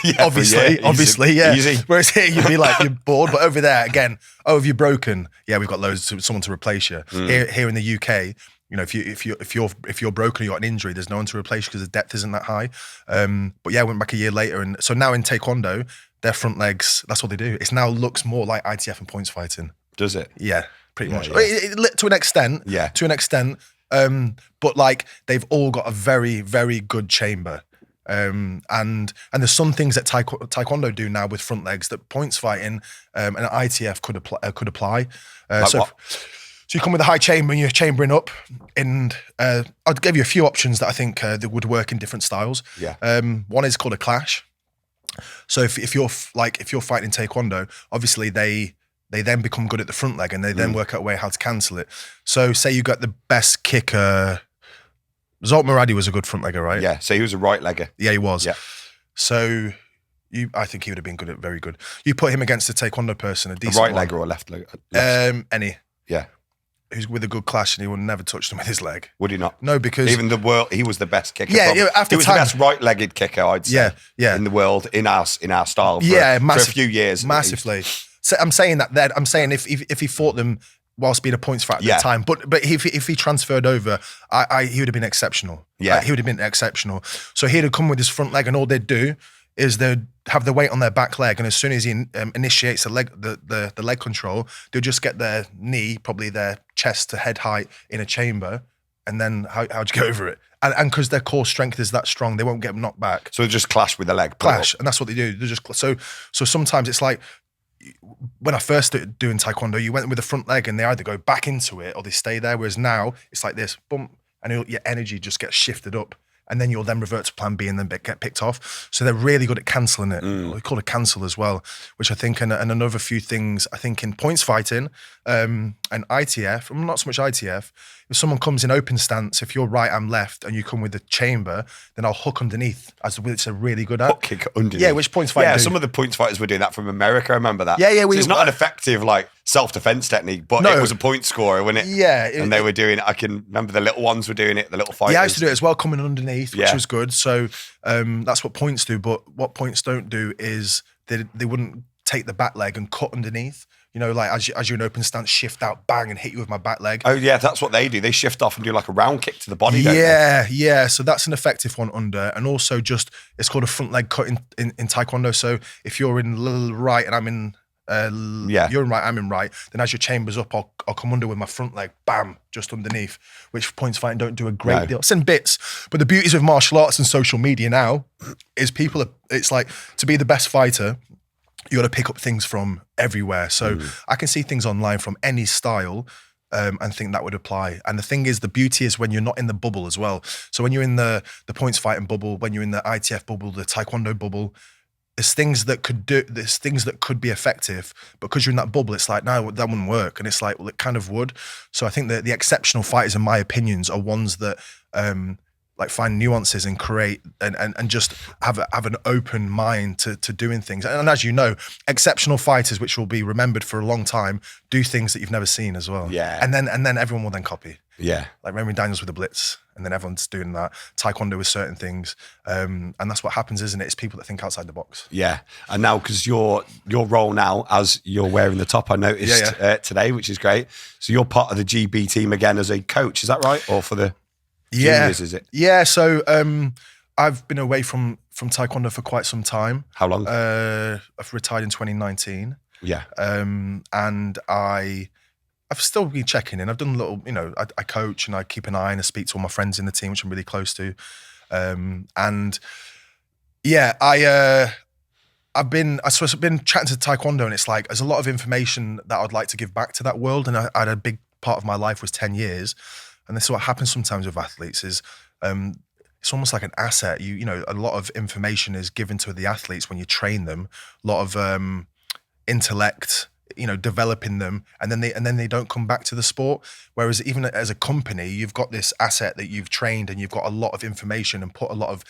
Yeah, obviously, yeah. Easy. Whereas here you'd be like, you're bored. But over there, again, oh, have you broken? Yeah, we've got someone to replace you. Here in the UK, you know, if you're broken or you got an injury, there's no one to replace you because the depth isn't that high. But yeah, I went back a year later, and so now in Taekwondo, their front legs, that's what they do. It now looks more like ITF and points fighting. Does it? Yeah, pretty much. Yeah. To an extent. Yeah. To an extent. But like they've all got a very, very good chamber. And there's some things that Taekwondo do now with front legs that points fighting and ITF could apply. Like so. what? So you come with a high chamber and you're chambering up, and I'll give you a few options that I think that would work in different styles. Yeah. One is called a clash. So if you're fighting Taekwondo, obviously they then become good at the front leg and they then work out a way how to cancel it. So say you got the best kicker. Zolt Maradi was a good front legger, right? Yeah. So he was a right legger. Yeah, he was. Yeah. So I think he would have been good at very good. You put him against a Taekwondo person, a decent right legger or left legger? Any. Yeah. Who's with a good clash, and he would never touch them with his leg. Would he not? No, because even the world, he was the best kicker. Yeah, probably. after he was time, the best right-legged kicker, I'd say. Yeah. In the world, in our style. For a few years, massively. So I'm saying that. I'm saying if he fought them whilst being a points fighter at the time, but if he transferred over, he would have been exceptional. Yeah, he would have been exceptional. So he'd have come with his front leg, and all they'd do is they'd have the weight on their back leg, and as soon as he initiates the leg control, they'll just get their knee, probably their chest to head height in a chamber, and then how'd you go over it? And because their core strength is that strong, they won't get knocked back. So they just clash with the leg. Clash, and that's what they do. They just so sometimes it's like when I first started doing Taekwondo, you went with the front leg, and they either go back into it or they stay there. Whereas now it's like this, bump, and your energy just gets shifted up. And then you'll then revert to plan B and then get picked off. So they're really good at cancelling it. We call it cancel as well, which I think, and another few things, I think in points fighting and ITF, not so much ITF, if someone comes in open stance, if you're right, I'm left, and you come with the chamber, then I'll hook underneath, which they're really good at. Hook kick underneath. Yeah, which points fighters do. Some of the points fighters were doing that from America, I remember that. Yeah. So it's not an effective self-defense technique, but it was a point scorer, wasn't it? Yeah. And they were doing it. I can remember the little ones were doing it, the little fighters. Yeah, I used to do it as well, coming underneath, which was good. So that's what points do, but what points don't do is they wouldn't take the back leg and cut underneath. You know, like as you're in open stance, shift out, bang, and hit you with my back leg. Oh yeah, that's what they do. They shift off and do like a round kick to the body. Don't they? Yeah. So that's an effective one under, and also just it's called a front leg cut in Taekwondo. So if you're in right and I'm in you're in right, I'm in right, then as your chamber's up, I'll come under with my front leg, bam, just underneath. Which points fighting don't do a great deal. It's in bits, but the beauties of martial arts and social media now is it's like to be the best fighter, you got to pick up things from everywhere. So I can see things online from any style and think that would apply. And the thing is, the beauty is when you're not in the bubble as well. So when you're in the points fighting bubble, when you're in the ITF bubble, the Taekwondo bubble, there's things that could be effective, but because you're in that bubble, it's like, no, that wouldn't work. And it's like, well, it kind of would. So I think that the exceptional fighters, in my opinions, are ones that like find nuances and create and just have an open mind to doing things. And as you know, exceptional fighters, which will be remembered for a long time, do things that you've never seen as well. Yeah. And then everyone will then copy. Yeah. Like Raymond Daniels with the Blitz, and then everyone's doing that. Taekwondo with certain things. And that's what happens, isn't it? It's people that think outside the box. Yeah. And now, because your role now, as you're wearing the top, I noticed today, which is great. So you're part of the GB team again as a coach, is that right? Or for the juniors, is it? Yeah. So I've been away from Taekwondo for quite some time. How long? I've retired in 2019. Yeah. And I've still been checking in. I've done a little, I coach and I keep an eye and I speak to all my friends in the team, which I'm really close to. And yeah, I've been chatting to Taekwondo, and it's like there's a lot of information that I'd like to give back to that world. And I had a big part of my life was 10 years, and this is what happens sometimes with athletes is it's almost like an asset. You know, a lot of information is given to the athletes when you train them. A lot of intellect, you know, developing them, and then they don't come back to the sport. Whereas even as a company, you've got this asset that you've trained and you've got a lot of information and put a lot of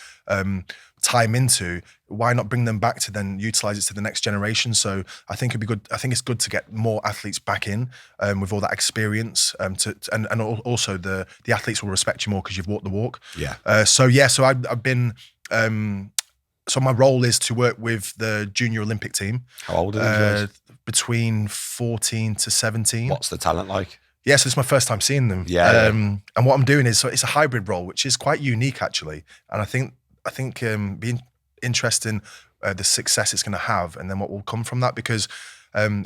time into. Why not bring them back to then utilize it to the next generation? So I think it'd be good. I think it's good to get more athletes back in with all that experience. And also the athletes will respect you more because you've walked the walk. Yeah. So I've been. So my role is to work with the junior Olympic team. How old are they? Between 14 to 17. What's the talent like? Yeah, so it's my first time seeing them. Yeah. And what I'm doing is, so it's a hybrid role, which is quite unique actually. And I think being interesting the success it's going to have, and then what will come from that, because I'm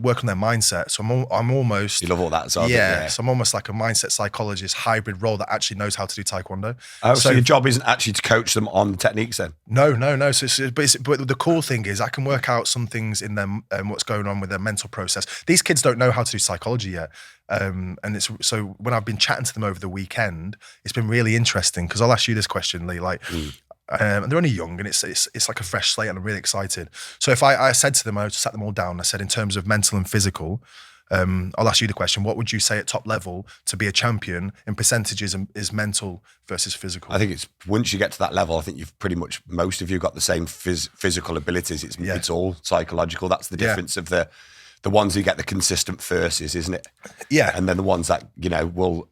working on their mindset. So I'm almost. You love all that as well. Yeah, so I'm almost like a mindset psychologist, hybrid role that actually knows how to do Taekwondo. Oh, so your job isn't actually to coach them on the techniques then? No. So but the cool thing is I can work out some things in them, what's going on with their mental process. These kids don't know how to do psychology yet. And it's so when I've been chatting to them over the weekend, it's been really interesting, because I'll ask you this question, Lee, like, and they're only young, and it's like a fresh slate, and I'm really excited. So if I said to them, I sat them all down, I said, in terms of mental and physical, I'll ask you the question, what would you say at top level to be a champion in percentages is mental versus physical? I think it's, once you get to that level, I think you've pretty much, most of you got the same physical abilities. It's all psychological. That's the difference of the ones who get the consistent verses, isn't it? Yeah. And then the ones that, you know, will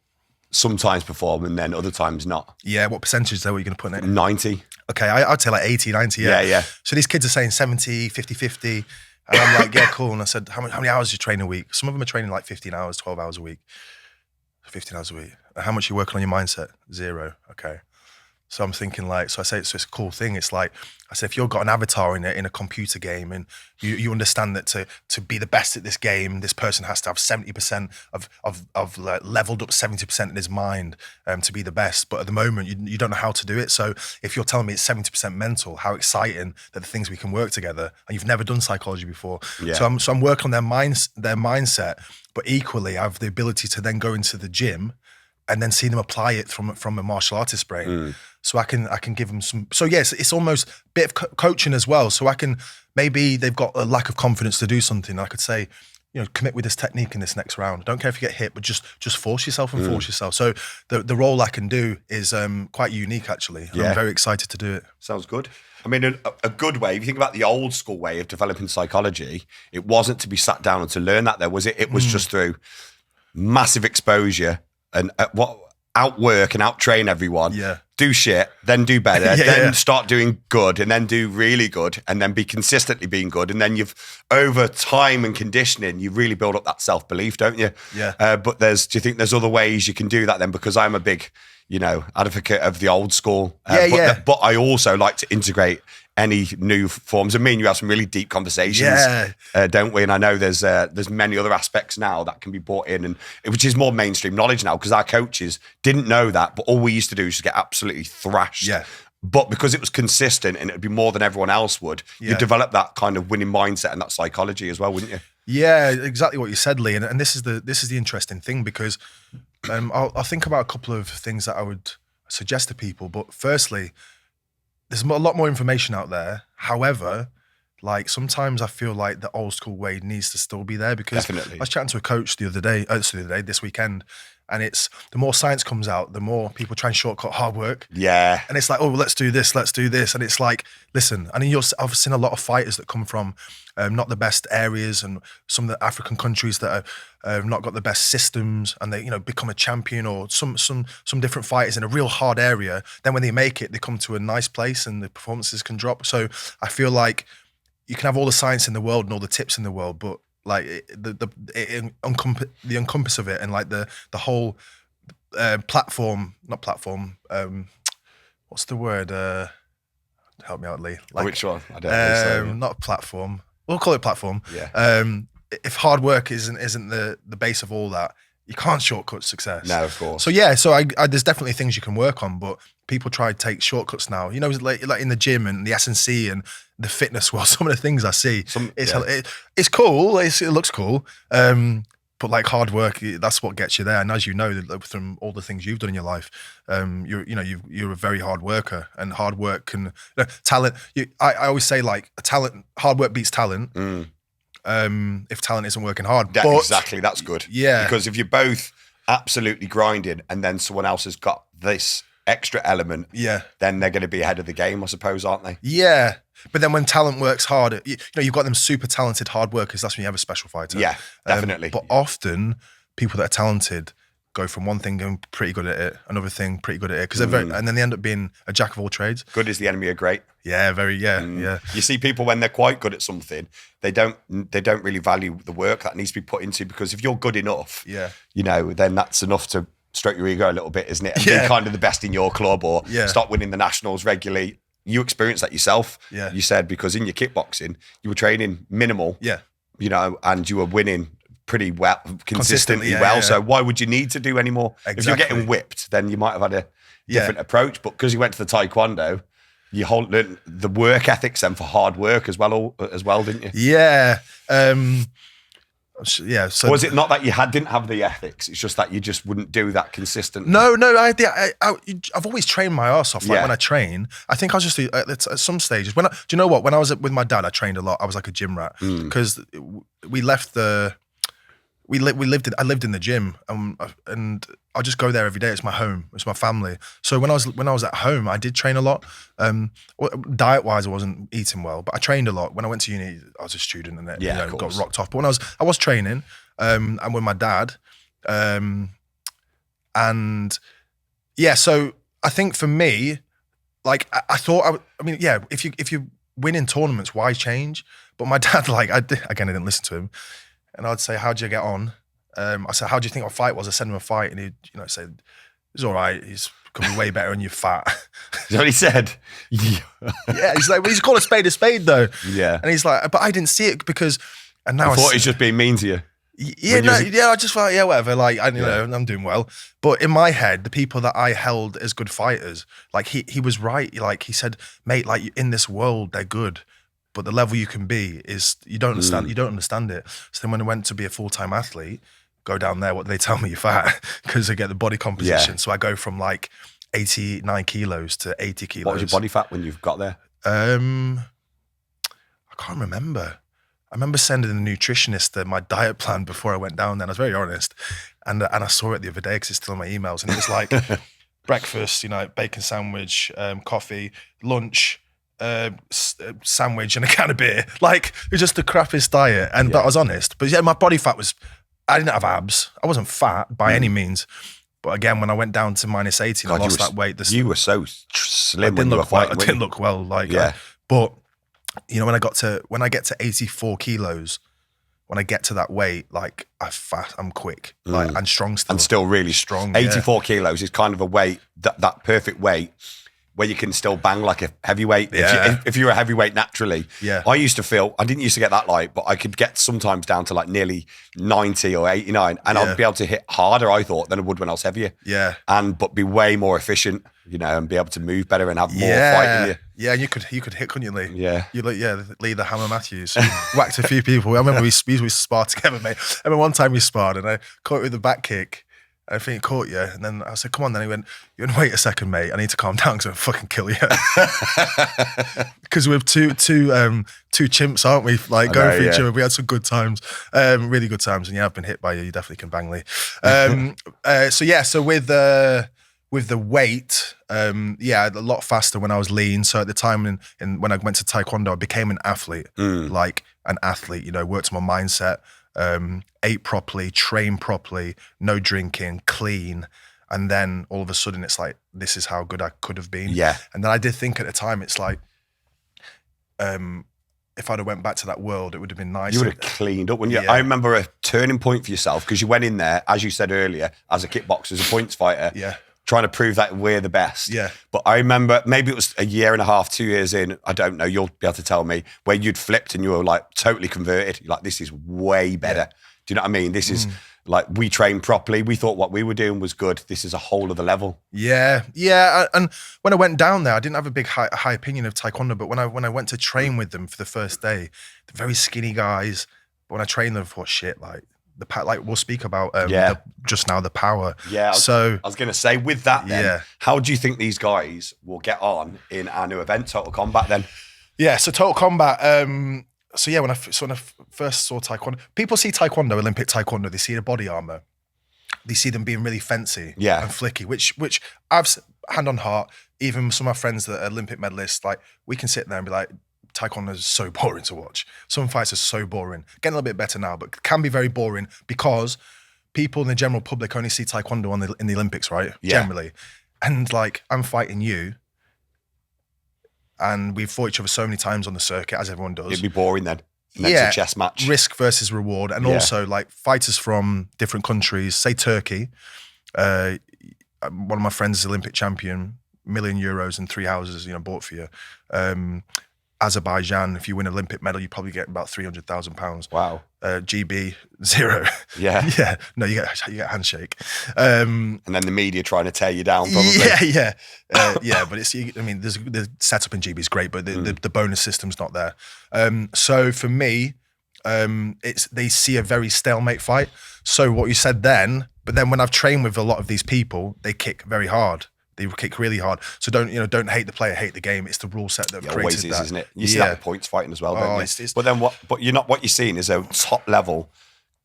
sometimes perform and then other times not. Yeah, what percentage though are you going to put in it? 90. Okay, I'd say like 80, 90, yeah. Yeah. So these kids are saying 70, 50, 50. And I'm like, yeah, cool. And I said, how many hours do you train a week? Some of them are training like 15 hours, 12 hours a week. 15 hours a week. How much are you working on your mindset? 0. Okay. So I'm thinking like, so I say it's a cool thing. It's like, I said, if you've got an avatar in a computer game, and you understand that to be the best at this game, this person has to have 70% of like leveled up 70% in his mind to be the best. But at the moment, you don't know how to do it. So if you're telling me it's 70% mental, how exciting that the things we can work together, and you've never done psychology before. Yeah. So I'm working on their mindset, but equally I have the ability to then go into the gym and then see them apply it from a martial artist brain. So I can give them some. So yes, it's almost a bit of coaching as well. So I can, maybe they've got a lack of confidence to do something. I could say, you know, commit with this technique in this next round. Don't care if you get hit, but just force yourself and force yourself. So the role I can do is quite unique actually. Yeah. I'm very excited to do it. Sounds good. I mean, a good way, if you think about the old school way of developing psychology, it wasn't to be sat down and to learn that there, was it? It was just through massive exposure and outwork and outtrain everyone. Yeah. Do shit, then do better, then start doing good, and then do really good, and then be consistently being good. And then you've, over time and conditioning, you really build up that self-belief, don't you? Yeah. But do you think there's other ways you can do that then? Because I'm a big, you know, advocate of the old school. But I also like to integrate any new forms. I mean, you have some really deep conversations, don't we? And I know there's many other aspects now that can be brought in, and which is more mainstream knowledge now, because our coaches didn't know that, but all we used to do is just get absolutely thrashed. Yeah. But because it was consistent and it'd be more than everyone else would, you'd develop that kind of winning mindset and that psychology as well, wouldn't you? Yeah, exactly what you said, Lee. And this is the interesting thing, because I'll think about a couple of things that I would suggest to people. But firstly, there's a lot more information out there. However, like sometimes I feel like the old school way needs to still be there, because Definitely. I was chatting to a coach this weekend, and it's the more science comes out, the more people try and shortcut hard work. Yeah. And it's like, oh, let's do this. And it's like, listen, I mean, I've seen a lot of fighters that come from not the best areas, and some of the African countries that have not got the best systems, and they, you know, become a champion, or some different fighters in a real hard area. Then when they make it, they come to a nice place and the performances can drop. So I feel like you can have all the science in the world and all the tips in the world, but like the encompass of it, and like the whole platform, not platform. What's the word? Help me out, Lee. Like, which one? I don't know. Not platform. We'll call it platform. Yeah. If hard work isn't the base of all that, You can't shortcut success. No, of course. So yeah, so I there's definitely things you can work on, but people try to take shortcuts now. You know, like in the gym and the S&C and the fitness world, some of the things I see, it's cool. It looks cool. But like hard work, that's what gets you there. And as you know, from all the things you've done in your life, you're a very hard worker, and hard work can talent. I always say like hard work beats talent. If talent isn't working hard. Yeah, exactly, that's good. Yeah. Because if you're both absolutely grinding and then someone else has got this extra element, then they're going to be ahead of the game, I suppose, aren't they? Yeah. But then when talent works hard, you've got them super talented hard workers, that's when you have a special fighter. Yeah, definitely. But often people that are talented go from one thing and pretty good at it, another thing pretty good at it, because they're very, and then they end up being a jack of all trades. Good is the enemy of great. Yeah, yeah. You see people when they're quite good at something, they don't really value the work that needs to be put into, because if you're good enough, then that's enough to stroke your ego a little bit, isn't it? And be kind of the best in your club, or start winning the nationals regularly. You experienced that yourself. Yeah. You said, because in your kickboxing, you were training minimal. Yeah. And you were winning pretty well, consistently well. Yeah. So why would you need to do any more? Exactly. If you're getting whipped, then you might have had a different approach. But because you went to the Taekwondo, you learned the work ethics and for hard work as well, didn't you? Yeah. Yeah. So was it not that you didn't have the ethics? It's just that you just wouldn't do that consistently. No. I've always trained my ass off. Like when I train, I think I was just at some stages. Do you know what? When I was with my dad, I trained a lot. I was like a gym rat, because we left I lived in the gym, and I just go there every day. It's my home. It's my family. So when I was at home, I did train a lot. Diet wise, I wasn't eating well, but I trained a lot. When I went to uni, I was a student and got rocked off. But when I was training, and with my dad, and yeah. So I think for me, like I thought, if you win in tournaments, why change? But my dad, I didn't listen to him. And I'd say, how'd you get on? I said, how do you think our fight was? I sent him a fight, and he'd said, it's all right. He's could be way better and you're fat. Is that what he said? Yeah, he's like, well, he's called a spade though. Yeah. And he's like, but I didn't see it because, and now I thought he's just being mean to you. Yeah, I just thought, yeah, whatever. Like, I'm doing well. But in my head, the people that I held as good fighters, like he was right. Like he said, mate, like in this world, they're good. But the level you can be is you don't understand. You don't understand it. So then when I went to be a full-time athlete, go down there. What do they tell me? You're fat because I get the body composition. Yeah. So I go from like 89 kilos to 80 kilos. What was your body fat when you got there? I can't remember. I remember sending the nutritionist my diet plan before I went down there. And I was very honest, and I saw it the other day because it's still in my emails, and it was like breakfast, bacon sandwich, coffee, lunch. Sandwich and a can of beer. Like, it was just the crappiest diet. But I was honest. But yeah, my body fat I didn't have abs. I wasn't fat by any means. But again, when I went down to minus 80 and I lost that weight. You were so slim when you were fighting. I didn't look well. But when I get to 84 kilos, when I get to that weight, like I'm quick, and strong still. And still really strong. 84 kilos is kind of a weight, that perfect weight, where you can still bang like a heavyweight. Yeah. If you're a heavyweight naturally. Yeah. I didn't used to get that light, but I could get sometimes down to like nearly 90 or 89, and I'd be able to hit harder, I thought, than I would when I was heavier. Yeah. But be way more efficient, and be able to move better and have more fight in you. Yeah, you could hit, couldn't you, Lee? Yeah. Lee the Hammer Matthews. Whacked a few people. I remember we sparred together, mate. I remember one time we sparred and I caught it with a back kick. I think he caught you, and then I said, "Come on." Then he went, "Wait a second, mate. I need to calm down because I'm fucking kill you." Because we're two chimps, aren't we? Like going for each other. We had some good times, really good times. And I've been hit by you. You definitely can bang Lee. So with the weight, a lot faster when I was lean. So at the time, when I went to Taekwondo, I became an athlete, like an athlete. Worked on my mindset. Ate properly, trained properly, no drinking, clean. And then all of a sudden it's like, this is how good I could have been. Yeah. And then I did think at the time, it's like, if I'd have went back to that world, it would have been nice. You would have cleaned up, wouldn't you? Yeah. I remember a turning point for yourself because you went in there, as you said earlier, as a kickboxer, as a points fighter. Yeah. Trying to prove that we're the best. Yeah. But I remember maybe it was a year and a half, 2 years in, I don't know, you'll be able to tell me, where you'd flipped and you were like totally converted. You're like, this is way better. Yeah. Do you know what I mean? This is like we trained properly. We thought what we were doing was good. This is a whole other level. Yeah. And when I went down there, I didn't have a big high opinion of Taekwondo, but when I went to train with them for the first day, they're very skinny guys. But when I trained them, I thought, shit, like we'll speak about just now the power. Yeah. I was going to say with that then, how do you think these guys will get on in our new event, Total Combat then? Yeah. So Total Combat. So yeah, when I first saw Taekwondo, people see Taekwondo, Olympic Taekwondo, they see the body armor, they see them being really fancy and flicky, which I've, hand on heart, even some of my friends that are Olympic medalists, like we can sit there and be like, Taekwondo is so boring to watch. Some fights are so boring. Getting a little bit better now, but can be very boring because people in the general public only see Taekwondo in the Olympics, right? Yeah. Generally. And like, I'm fighting you, and we've fought each other so many times on the circuit, as everyone does. It'd be boring then. It's a chess match. Risk versus reward. And also like fighters from different countries, say Turkey. One of my friends is Olympic champion, €1 million and 3 houses, bought for you. Azerbaijan, if you win an Olympic medal, you probably get about £300,000. Wow. GB, 0. Yeah. Yeah. No, you get a handshake. And then the media trying to tear you down, probably. Yeah. But the setup in GB is great, but the bonus system's not there. So for me, they see a very stalemate fight. So what you said then, but then when I've trained with a lot of these people, they kick very hard. They kick really hard. So don't hate the player, hate the game. It's the rule set that created always is, that. Isn't it? You see that with points fighting as well, don't you? But then what you're seeing is a top level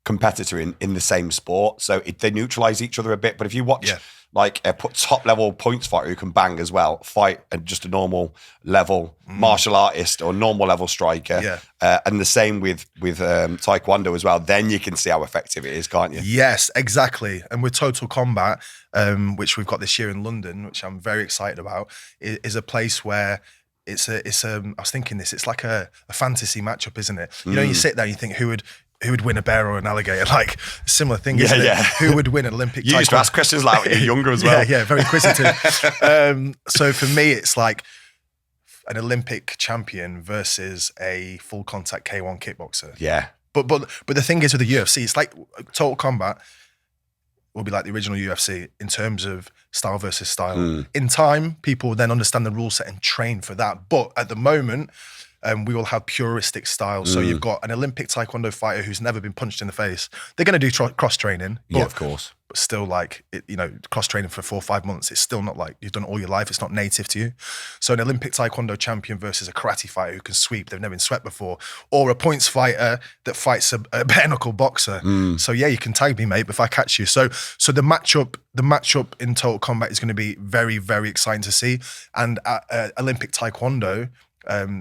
competitor in the same sport. So they neutralize each other a bit. But if you watch like a top level points fighter who can bang as well, fight at just a normal level martial artist or normal level striker, and the same with Taekwondo as well, then you can see how effective it is, can't you? Yes, exactly. And with Total Combat, which we've got this year in London, which I'm very excited about, is a place where I was thinking this, it's like a fantasy matchup, isn't it? You sit there and you think who would win, a bear or an alligator? Like, similar thing, isn't it? Who would win an Olympic You used to ask questions like when you were younger as well. Yeah, very inquisitive. So for me, it's like an Olympic champion versus a full contact K1 kickboxer. Yeah. But the thing is with the UFC, it's like Total Combat will be like the original UFC in terms of style versus style. In time, people will then understand the rule set and train for that. But at the moment, we will have puristic style. So you've got an Olympic Taekwondo fighter who's never been punched in the face. They're going to do cross-training. Yeah, of course. But still, like, cross-training for 4 or 5 months, it's still not like you've done it all your life. It's not native to you. So an Olympic Taekwondo champion versus a karate fighter who can sweep, they've never been swept before, or a points fighter that fights a bare-knuckle boxer. So yeah, you can tag me, mate, if I catch you. So the matchup in Total Combat is going to be very, very exciting to see. And Olympic Taekwondo,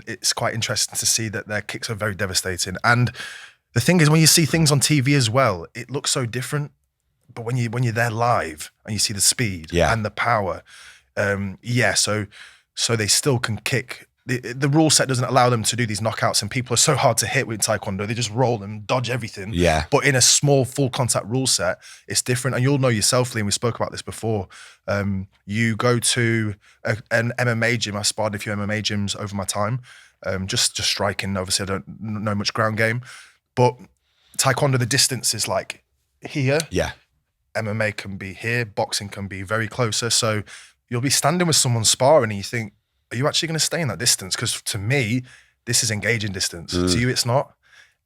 it's quite interesting to see that their kicks are very devastating. And the thing is, when you see things on TV as well, it looks so different. But when you're there live and you see the speed and the power, so they still can kick. The rule set doesn't allow them to do these knockouts, and people are so hard to hit with Taekwondo. They just roll and dodge everything. Yeah. But in a small full contact rule set, it's different. And you'll know yourself, Liam, we spoke about this before. You go to an MMA gym. I sparred in a few MMA gyms over my time, just striking. Obviously, I don't know much ground game. But Taekwondo, the distance is like here. Yeah. MMA can be here. Boxing can be very closer. So you'll be standing with someone sparring and you think, are you actually going to stay in that distance? Because to me, this is engaging distance. To you, it's not.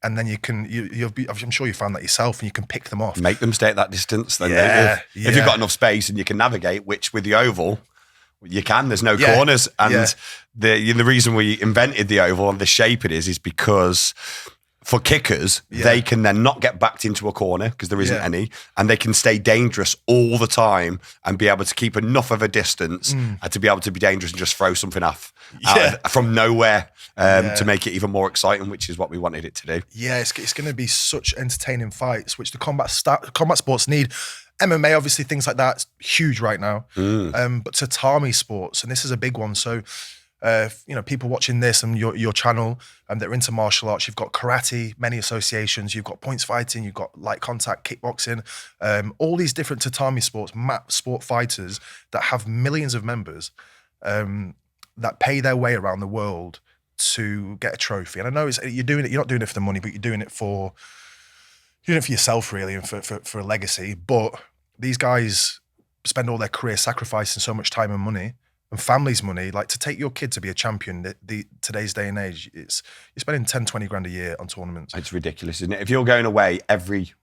And then I'm sure you found that yourself, and you can pick them off. Make them stay at that distance. Then if you've got enough space and you can navigate, which with the oval, you can. There's no corners. And the reason we invented the oval and the shape it is because for kickers, they can then not get backed into a corner because there isn't any, and they can stay dangerous all the time and be able to keep enough of a distance and to be able to be dangerous and just throw something out from nowhere to make it even more exciting, which is what we wanted it to do. Yeah, it's going to be such entertaining fights, which the combat sports need. MMA, obviously, things like that's huge right now. But tatami sports, and this is a big one. So, people watching this and your channel that are into martial arts, you've got karate, many associations, you've got points fighting, you've got light contact, kickboxing, all these different tatami sports, mat sport fighters that have millions of members that pay their way around the world to get a trophy. And I know you're not doing it for the money, but you're doing it for you're doing it for yourself really and for a legacy. But these guys spend all their career sacrificing so much time and money and family's money, like to take your kid to be a champion, today's day and age, you're spending 10, 20 grand a year on tournaments. It's ridiculous, isn't it? If you're going away every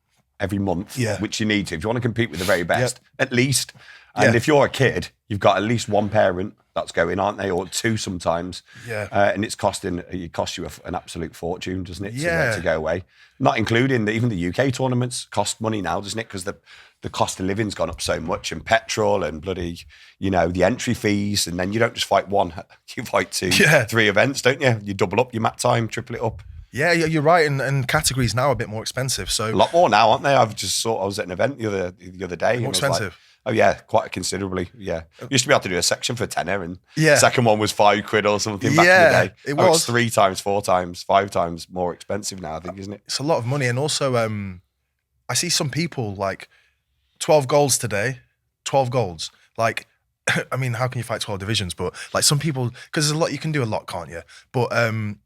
month, which you need to, if you want to compete with the very best, at least. And if you're a kid, you've got at least one parent that's going, aren't they? Or two sometimes. Yeah. And it costs you an absolute fortune, doesn't it? To go away. Not including even the UK tournaments cost money now, doesn't it? Because the cost of living's gone up so much, and petrol and bloody, the entry fees. And then you don't just fight one, you fight two, three events, don't you? You double up your mat time, triple it up. Yeah, you're right. And categories now are a bit more expensive. So a lot more now, aren't they? I was at an event the other day. More expensive. Like, oh yeah, quite considerably. Yeah, used to be able to do a section for £10, and the second one was £5 or something back in the day. It was. It's 3 times, 4 times, 5 times more expensive now, I think, isn't it? It's a lot of money, and also I see some people like 12 golds today, 12 golds. Like, I mean, how can you fight 12 divisions? But like some people, because there's a lot, you can do a lot, can't you? But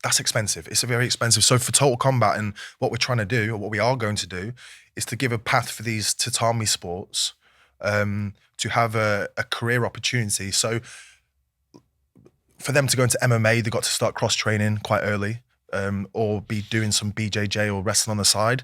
that's expensive. It's very expensive. So for Total Combat and what we're trying to do, or what we are going to do, is to give a path for these tatami sports to have a career opportunity. So for them to go into MMA, they got to start cross training quite early, or be doing some BJJ or wrestling on the side.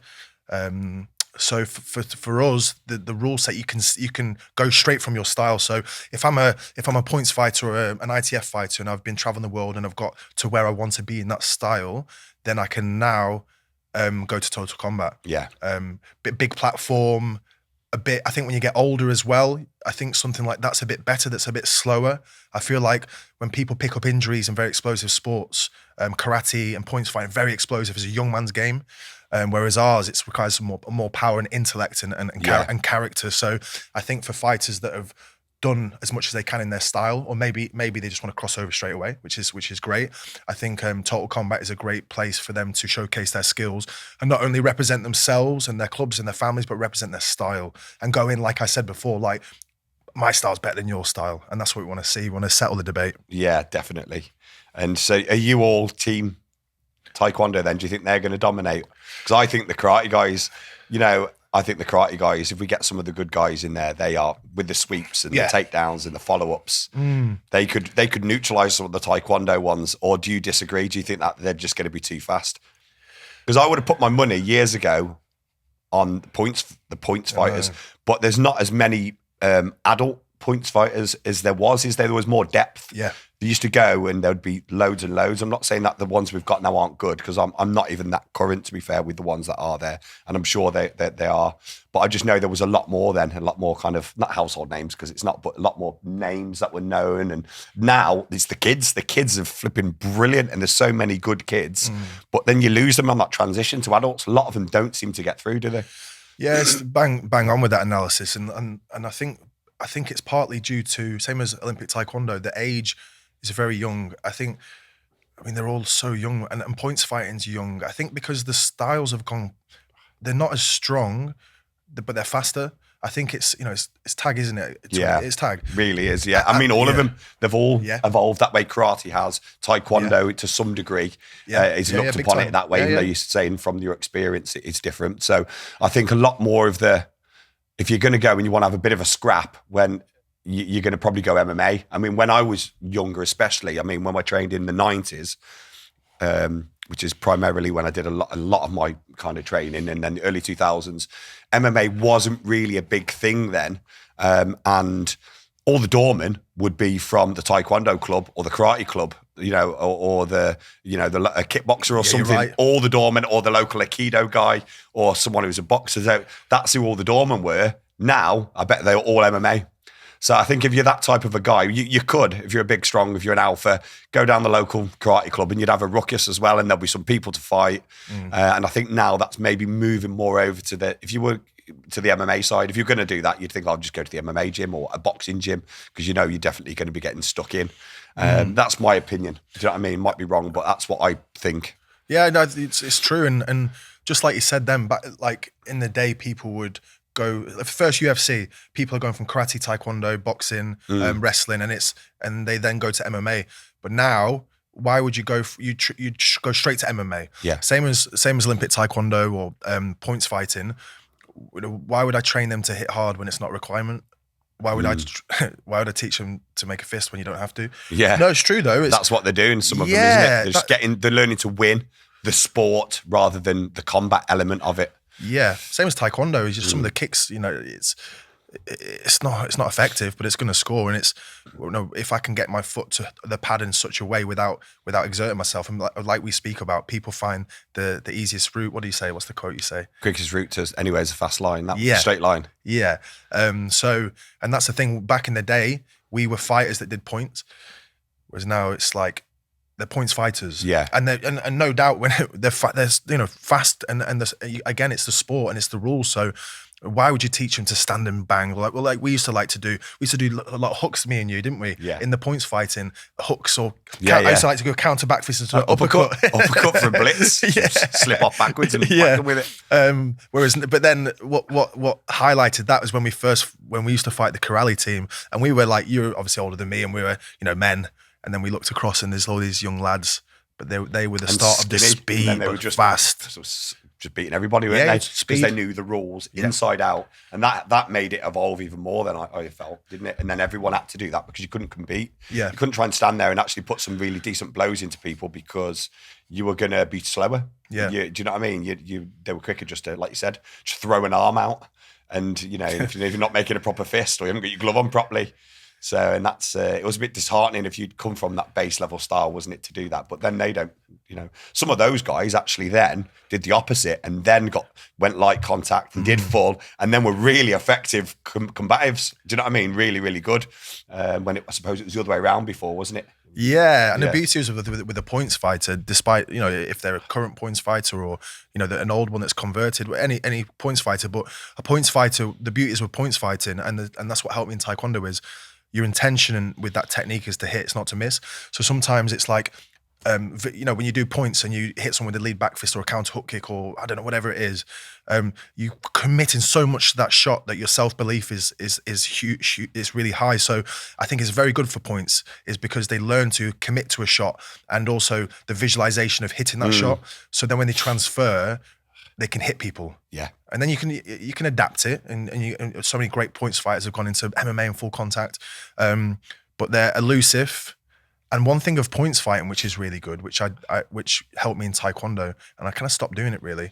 So for us, the rule set, you can go straight from your style. So if I'm a points fighter or an ITF fighter, and I've been traveling the world and I've got to where I want to be in that style, then I can now go to Total Combat. Yeah, big platform. A bit, I think when you get older as well, I think something like that's a bit better, that's a bit slower. I feel like when people pick up injuries in very explosive sports, karate and points fighting, very explosive as a young man's game, whereas ours, it requires some more power and intellect and character. So I think for fighters that have done as much as they can in their style, or maybe they just want to cross over straight away, which is great. I think Total Combat is a great place for them to showcase their skills and not only represent themselves and their clubs and their families, but represent their style and go in, like I said before, like my style's better than your style, and that's what we want to see. We want to settle the debate. Yeah, definitely. And so, are you all team Taekwondo then? Do you think they're going to dominate? Because I think the karate guys, if we get some of the good guys in there, they are, with the sweeps and the takedowns and the follow-ups, they could neutralize some of the Taekwondo ones. Or do you disagree? Do you think that they're just going to be too fast? Because I would have put my money years ago on the points fighters, but there's not as many adult points fighters as there was. There was more depth. Yeah. They used to go and there would be loads and loads. I'm not saying that the ones we've got now aren't good, because I'm not even that current, to be fair, with the ones that are there. And I'm sure they are. But I just know there was a lot more then, a lot more kind of, not household names because it's not, but a lot more names that were known. And now it's the kids. The kids are flipping brilliant, and there's so many good kids. But then you lose them on that transition to adults. A lot of them don't seem to get through, do they? Yeah, it's bang on with that analysis. And I think it's partly due to, same as Olympic Taekwondo, the age is very young. I mean, they're all so young, and points fighting's young. I think because the styles have gone, they're not as strong, but they're faster. I think it's tag, isn't it? It's tag. Really is, yeah. I mean, all of them, they've all evolved that way. Karate has, Taekwondo to some degree is looked upon it that way, even though you're saying from your experience it's different. So I think a lot more of if you're going to go and you want to have a bit of a scrap, when you're going to probably go MMA. I mean, when I was younger, especially, I mean, when I trained in the 90s, which is primarily when I did a lot of my kind of training, and then the early 2000s, MMA wasn't really a big thing then. And all the doormen would be from the Taekwondo club or the karate club, or the a kickboxer or something. Right. All the doormen, or the local Aikido guy, or someone who's a boxer. So that's who all the doormen were. Now, I bet they're all MMA. So I think if you're that type of a guy, you could, if you're a big, strong, if you're an alpha, go down the local karate club and you'd have a ruckus as well, and there'll be some people to fight. And I think now that's maybe moving more over to if you were to the MMA side, if you're going to do that, you'd think I'll just go to the MMA gym or a boxing gym, because you're definitely going to be getting stuck in. That's my opinion. Do you know what I mean? Might be wrong, but that's what I think. Yeah, no, it's true. And just like you said then, but like in the day, people would go, first UFC, people are going from karate, taekwondo, boxing, wrestling, and they then go to MMA. But now why would you go? You go straight to MMA. Yeah. Same as Olympic Taekwondo or points fighting. Why would I train them to hit hard when it's not a requirement? Why would why would I teach them to make a fist when you don't have to? Yeah. No, it's true though. That's what they're doing. Some of them, isn't it? They're learning to win the sport rather than the combat element of it. Yeah. Same as Taekwondo. It's just some of the kicks, it's not effective, but it's going to score. And if I can get my foot to the pad in such a way without exerting myself, and like we speak about, people find the easiest route. What do you say? What's the quote you say? Quickest route to anywhere is a fast line. Straight line. Yeah. And that's the thing. Back in the day, we were fighters that did points, whereas now it's like they're points fighters. Yeah. And no doubt when they're fast and again, it's the sport and it's the rules. So why would you teach them to stand and bang? Like we used to do a lot of hooks, me and you, didn't we? Yeah. In the points fighting, hooks or I used to like to go counter back fist into uppercut for a blitz. Yeah. Slip off backwards and whack them with it. But then what highlighted that was when we used to fight the Karali team, and we were like, you're obviously older than me, and we were men, and then we looked across and there's all these young lads, but they were the start of the speed, and they were just fast. Just beating everybody, weren't they? Because they knew the rules inside out. And that made it evolve even more than I felt, didn't it? And then everyone had to do that because you couldn't compete. Yeah. You couldn't try and stand there and actually put some really decent blows into people because you were going to be slower. Yeah. Do you know what I mean? They were quicker just to, like you said, just throw an arm out. And, if you're not making a proper fist or you haven't got your glove on properly. So, and that's, it was a bit disheartening if you'd come from that base level style, wasn't it, to do that? But then they don't, some of those guys actually then did the opposite and then went light contact and did full and then were really effective combatives. Do you know what I mean? Really, really good. I suppose it was the other way around before, wasn't it? Yeah, and the beauty is with a points fighter, despite if they're a current points fighter or an old one that's converted, any points fighter, but a points fighter, the beauty is with points fighting, and that's what helped me in Taekwondo is your intention with that technique is to hit, it's not to miss. So sometimes it's like, when you do points and you hit someone with a lead back fist or a counter hook kick or I don't know, whatever it is, you committing so much to that shot that your self-belief is huge, it's really high. So I think it's very good for points is because they learn to commit to a shot and also the visualization of hitting that shot. So then when they transfer, they can hit people. Yeah. And then you can adapt it, and so many great points fighters have gone into MMA and full contact, but they're elusive. And one thing of points fighting, which is really good, which which helped me in Taekwondo, and I kind of stopped doing it really,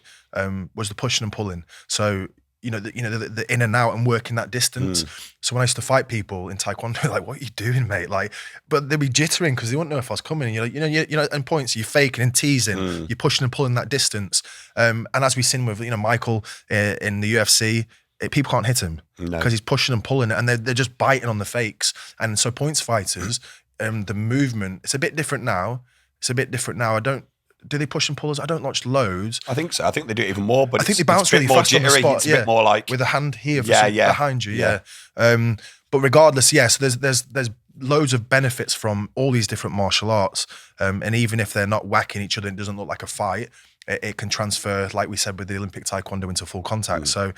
was the pushing and pulling. So the in and out and working that distance. So when I used to fight people in Taekwondo, like, what are you doing, mate? Like, but they'd be jittering because they wouldn't know if I was coming. And and points, you're faking and teasing, you're pushing and pulling that distance. And as we've seen with Michael in the UFC, people can't hit him because he's pushing and pulling, and they're just biting on the fakes. And so points fighters, the movement, it's a bit different now. Do they push and pull us? I don't watch loads. I think so. I think they do it even more, but I think they bounce really fast on the spot. It's a bit more like with a hand here behind you. Yeah. But regardless, so there's loads of benefits from all these different martial arts. And even if they're not whacking each other, it doesn't look like a fight. It can transfer, like we said, with the Olympic Taekwondo into full contact. So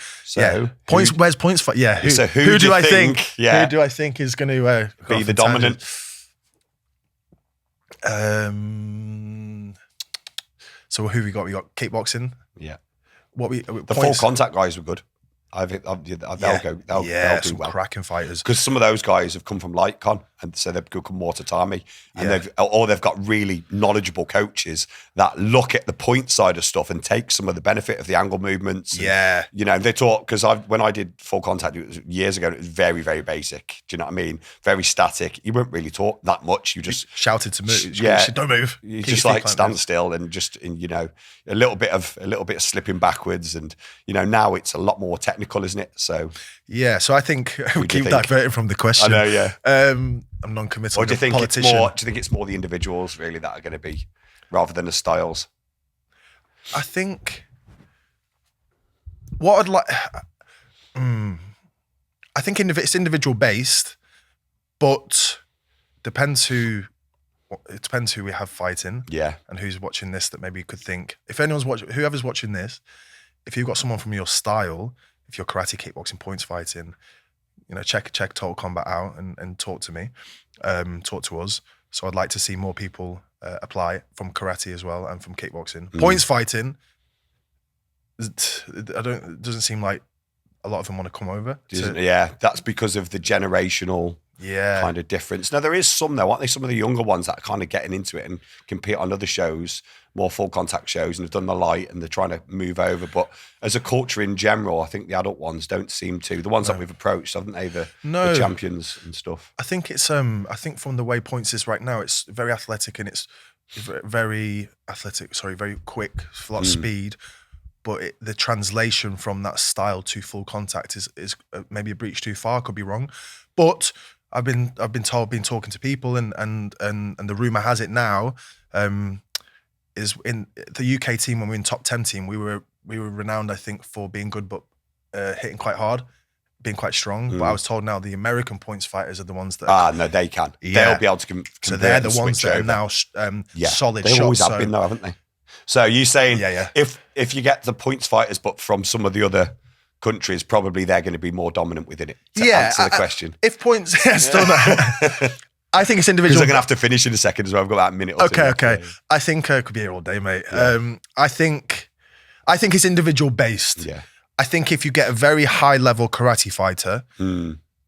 points. Where's points fight? Yeah. Who do I think? Yeah. Who do I think is going to be the dominant? So who we got? We got kickboxing. Yeah. The full contact guys were good. They'll do well. Cracking fighters. Because some of those guys have come from Lightcon, and so they've come more tatami, and they've got really knowledgeable coaches that look at the point side of stuff and take some of the benefit of the angle movements. Yeah, and, they taught, because when I did full contact, it was years ago. It was very, very basic. Do you know what I mean? Very static. You weren't really taught that much. You just shouted to move. Don't move. You just like stand still and just a little bit of slipping backwards, and now it's a lot more technical. Isn't it? So so I think we keep diverting from the question. I know, yeah. I'm non-committal. Or do you think politician. it's more the individuals really that are going to be, rather than the styles? I think what I'd like. I think it's individual based, but it depends who we have fighting. Yeah, and who's watching this that maybe could think. If anyone's watching, whoever's watching this, if you've got someone from your style. If you're karate, kickboxing, points fighting, check Total Combat out and talk to me, talk to us. So I'd like to see more people apply from karate as well and from kickboxing. Points fighting, it doesn't seem like a lot of them want to come over. Yeah, that's because of the generational kind of difference. Now, there is some, though, aren't there? Some of the younger ones that are kind of getting into it and compete on other shows, more full contact shows, and have done the light and they're trying to move over. But as a culture in general, I think the adult ones don't seem to. The ones that we've approached, haven't they? The champions and stuff. I think it's, I think from the way points is right now, it's very athletic and it's very quick, a lot of speed. But the translation from that style to full contact is maybe a breach too far. Could be wrong, but I've been talking to people, and the rumor has it now is in the UK team when we were in top 10 team, we were renowned, I think, for being good but hitting quite hard, being quite strong. But I was told now the American points fighters are the ones that no, they can. They'll be able to so they're the ones that are now solid. They always shots, have been though, haven't they? So you saying Yeah. if you get the points fighters, but from some of the other countries, probably they're going to be more dominant within it. To answer the question. If points, still no. I think it's individual. Because I'm going to have to finish in a second as well. I've got about a minute or two. Okay. I think could be here all day, mate. Yeah. I think it's individual based. Yeah. I think if you get a very high level karate fighter,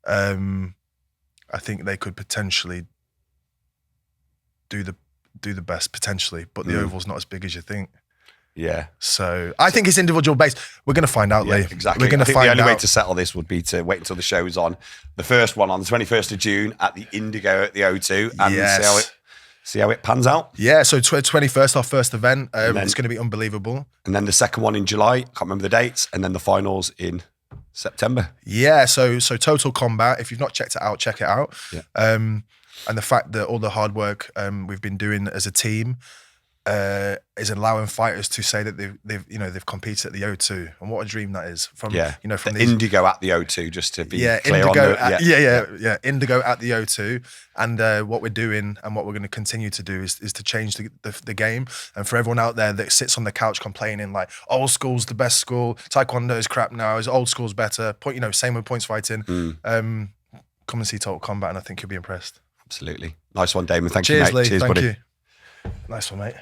I think they could potentially do the best potentially, but the oval's not as big as you think. Yeah. So I think it's individual based. We're going to find out, Lee. Exactly. We're going to find out. The only way to settle this would be to wait until the show's on. The first one on the 21st of June at the Indigo at the O2 and see how it pans out. Yeah, so 21st, our first event. It's going to be unbelievable. And then the second one in July, can't remember the dates, and then the finals in September. Yeah, so Total Combat, if you've not checked it out, check it out. Yeah. And the fact that all the hard work we've been doing as a team is allowing fighters to say that they've competed at the O2, and what a dream that is. From from the Indigo at the O2, just to be clear Indigo on the, Indigo at the O2, and what we're doing and what we're going to continue to do is to change the game. And for everyone out there that sits on the couch complaining like old school's the best school, Taekwondo is crap now, is old school's better. Same with points fighting. Come and see Total Combat, and I think you'll be impressed. Absolutely. Nice one, Damon. Thank Cheers, you, mate. Lee. Cheers, Thank buddy. you. Nice one, mate.